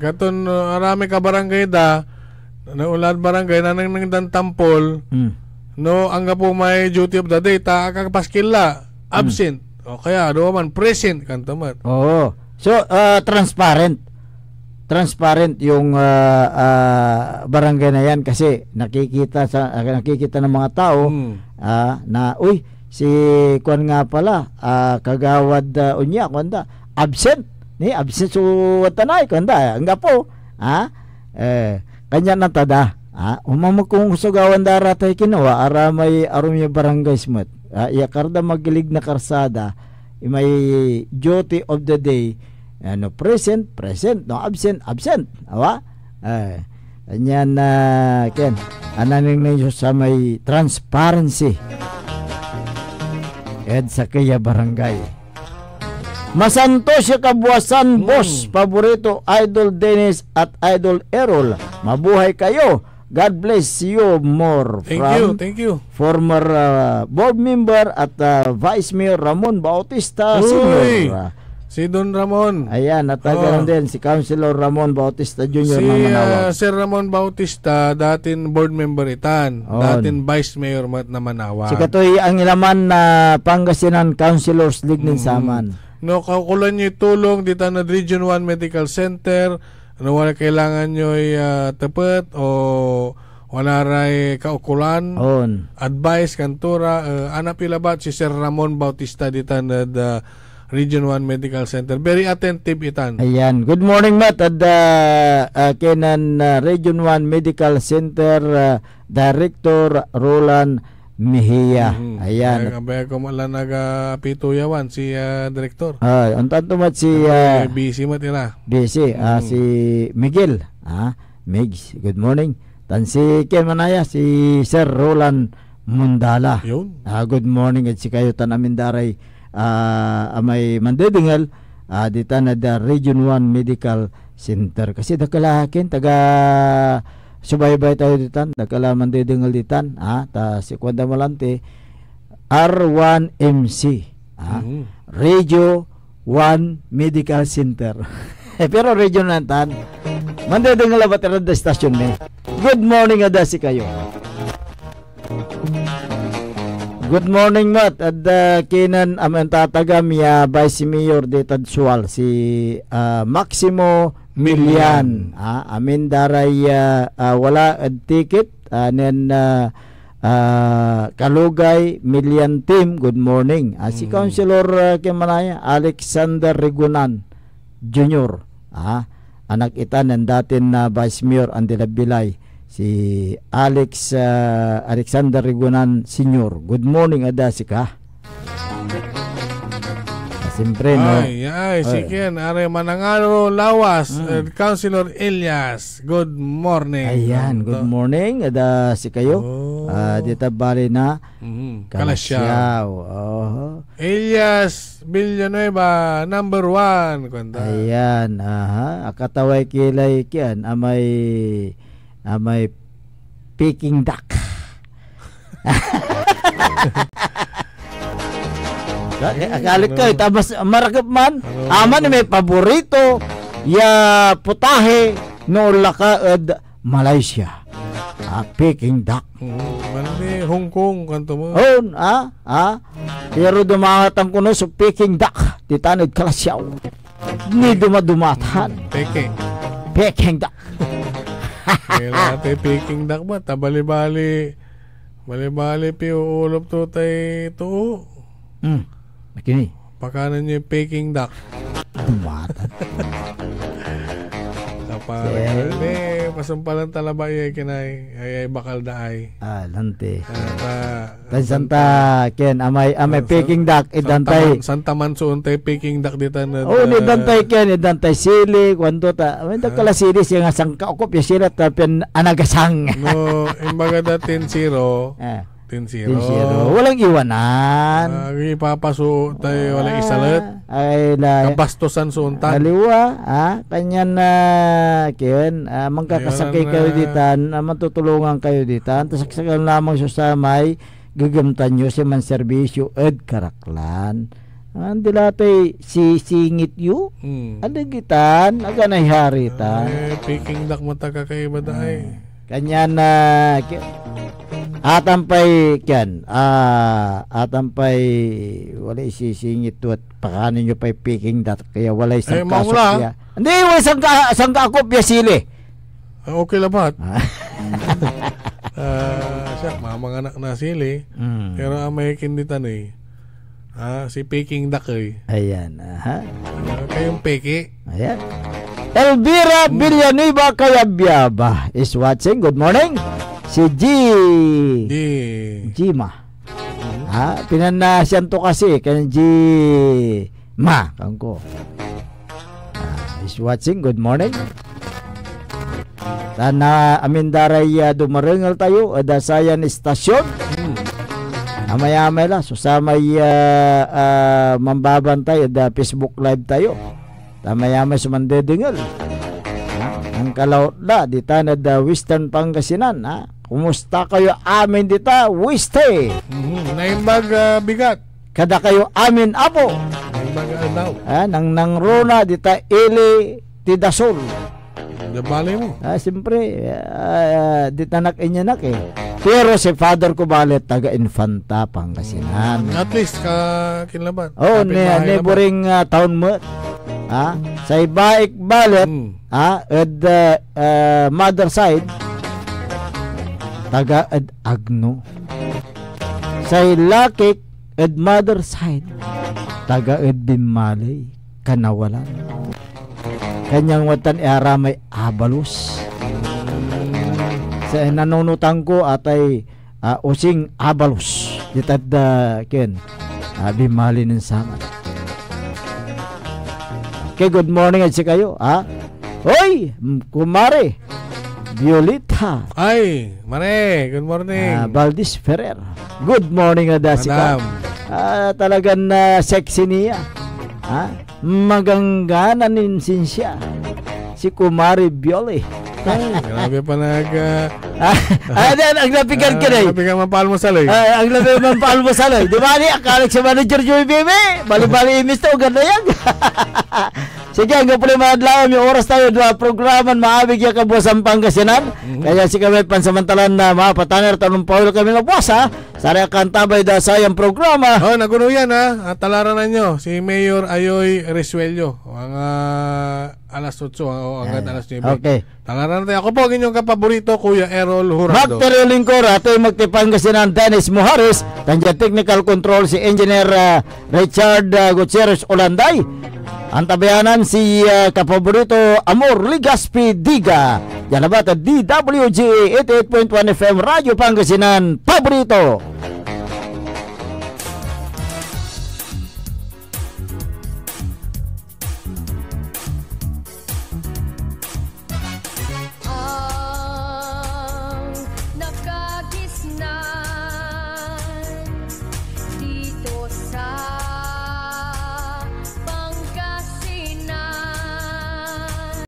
Speaker 5: Katon arami ka barangay na ulad barangay na nang tampol. No, ang po may duty of the day kakapaskila absent. Kaya man present kanto man.
Speaker 4: So transparent yung barangay na yan kasi nakikita ng mga tao na si Kwan nga pala kagawad unya kwanda absent so watanay kwanda nga po kanya nang tada umamag kung sugawan daratay kinawa aramay arum yung barangay smut iakarda magilig na karsada may duty of the day present no absent kanyan ken ananing na sa may transparency sa kaya barangay. Masanto siya kabuwasan, boss, paborito, Idol Dennis at Idol Errol. Mabuhay kayo. God bless you more.
Speaker 5: Thank you.
Speaker 4: Former board member at Vice Mayor Ramon Bautista Sr.
Speaker 5: Si Don Ramon.
Speaker 4: Ayan, at ganoon din si Councilor Ramon Bautista Jr.
Speaker 5: Si Sir Ramon Bautista, dating board member itan, dating Vice Mayor na Manawa.
Speaker 4: Si katoy ang ilaman na Pangasinan Councilors League nin Saman.
Speaker 5: No, kaukulan nyo tulong dito na Region 1 Medical Center. Wala kailangan nyo tapat o wala ray kaukulan. Advice, kantura. Anak pilabat si Sir Ramon Bautista dito na Region 1 Medical Center. Very attentive itan.
Speaker 4: Ayan. Good morning, Matt. At Kenan Region 1 Medical Center Director Roland Mejia. Ayan.
Speaker 5: Kaya ko mala nagapituyawan si Director.
Speaker 4: Ang tanto mat si
Speaker 5: busy matira.
Speaker 4: Busy. Si Miguel. Migs. Good morning. Tan si Ken Manaya, si Sir Roland Mundala. Good morning at si kayo tanamin daray may mandedingal dita na the Region 1 Medical Center. Kasi dakalahakin taga subaybay tayo ditan, dakala mandedingal ditan, si Kwanda Malante R1MC, Radio 1 Medical Center. Pero region nantan, mandedingal ba tayo da stasyon ni. Good morning ada si kayo. Good morning, Matt. At kinan aman tatagam ya Vice Mayor de Tadsual si Maximo Milian. Amin daray wala ticket nen Kalugay Million Team, good morning. Si Councilor Kimanaya Alexander Rigunan Jr. Anak ita ng datin na Vice Mayor Andela Bilay, si Alexander Rigunan Sr. Good morning, ada si ka. Siyempre, no?
Speaker 5: Sige, are Manangaro Lawas, Councilor Elias, good morning.
Speaker 4: Ayan, good morning, ada si kayo. Dita bali na
Speaker 5: Kalasyaw. Elias Villanueva, number 1.
Speaker 4: Ayan, akataway kilay kian, amay Peking duck. Akalit ko, tabas marakap man. Aman may paborito ya putahe no lakaad Malaysia. Peking duck.
Speaker 5: Mandi Hong Kong kanto mo.
Speaker 4: Pero dumangatang kuno sa Peking duck. Titanod Kalasyaw. Ni dumadumatan. Peking duck.
Speaker 5: Kaya Peking duck ba? Tabali-bali piuulop to tay to.
Speaker 4: Makini.
Speaker 5: Pakanan niyo yung Peking duck.
Speaker 4: Dumatan.
Speaker 5: Pasampalan talaba ay kinay ay bakal daay.
Speaker 4: Lante. Santa ken amay Peking duck idantay.
Speaker 5: Santa Manso untay Peking duck dita na.
Speaker 4: Ni dantay ken idantay sili kwando ta. May kala sili siya nga sangka okop ya sila tapen anagasang.
Speaker 5: No, imbaga da 10-0. 10-0.
Speaker 4: Walang iwanan.
Speaker 5: Ipapaso tayo, walang isalat. Kabastosan suuntan.
Speaker 4: Kaliwa, kanyan na mangkakasakay kayo ditan, matutulungan kayo ditan, tapos saksakan lamang susamay, gagamtan nyo si manserbisyo ed karaklan. Andi latay sisingit yu. Adagitan, aganay haritan.
Speaker 5: Peking duck mataka kayo ba daay?
Speaker 4: Kanyan na atampay kyan wala isisingit to at pakanin nyo pa'y Peking duck kaya wala isang kasok hindi wala isang kakop ya sili
Speaker 5: okay labat siya mamang anak na sili pero amay kinditan si Peking duck
Speaker 4: ayan
Speaker 5: kayong peki
Speaker 4: ayan Elvira Villanueva Cayabyaba is watching. Good morning. Si Gma. Pinanasyan to kasi kan Gma kangko. Is watching. Good morning. Tana amindaray dumarengal tayo ada sayan istasyon. Amay-amay la susamay mambabantay ada Facebook live tayo. Tamay-amay sumandedingal. Ang kalaot da dita na da Western Pangasinan. Kumusta kayo amin dita Weste?
Speaker 5: Naimbag bigat.
Speaker 4: Kada kayo amin apo.
Speaker 5: Naimbag daw.
Speaker 4: Nang Rona dita Ili Tidasol.
Speaker 5: Dabali mo.
Speaker 4: Siyempre dita nak Pero si father ko balit taga Infanta Pangasinan.
Speaker 5: At least kinlaban.
Speaker 4: Neighboring town mo. Sa ibaik balit at mother side taga Agno. Sa ilakik at mother side taga Bimalay Kanawalan. Kanyang watan aramay Abalos. Sa nanunutan ko atay using Abalos ditad ken Bimalay ng sama. Okay, good morning at si kayo. Hoy, kumare. Violeta.
Speaker 5: Ay, Mare, good morning.
Speaker 4: Valdez Ferrer. Good morning ada si ka. Talagang sexy niya. Magangganan siya. Si Kumare Viole.
Speaker 5: Grabe pa
Speaker 4: naglapigan ka na
Speaker 5: Naglapigan mampaalmosalay.
Speaker 4: Ang labi mampaalmosalay. Di ba ni akala si manager Joey Bebe? Bali-bali imis to, ganda yan. Sige, hanggang pala maadlaw, may oras tayo na programan maabig yung kabuasan Pangasinan. Kaya si kami pansamantalan na mapataner tanong Paulo kami nga buwasa. Sari kantabay da sayang programa.
Speaker 5: Naguno yan Talaran na nyo si Mayor Ayoy Resuello. Ang alas 8 o hanggang alas 9.
Speaker 4: Okay.
Speaker 5: Tangaran natin. Ako po ang inyong kapaborito, Kuya Errol Jurado.
Speaker 4: Magtero lingkor ato yung magtipangasinan Dennis Muhares. Tandiyan technical control si Engineer Richard Gutierrez Olanday. Ang tabayanan si kapaborito Amor Ligaspi Diga. Yan na ba? DWG 88.1 FM Radio Pangasinan. Paborito.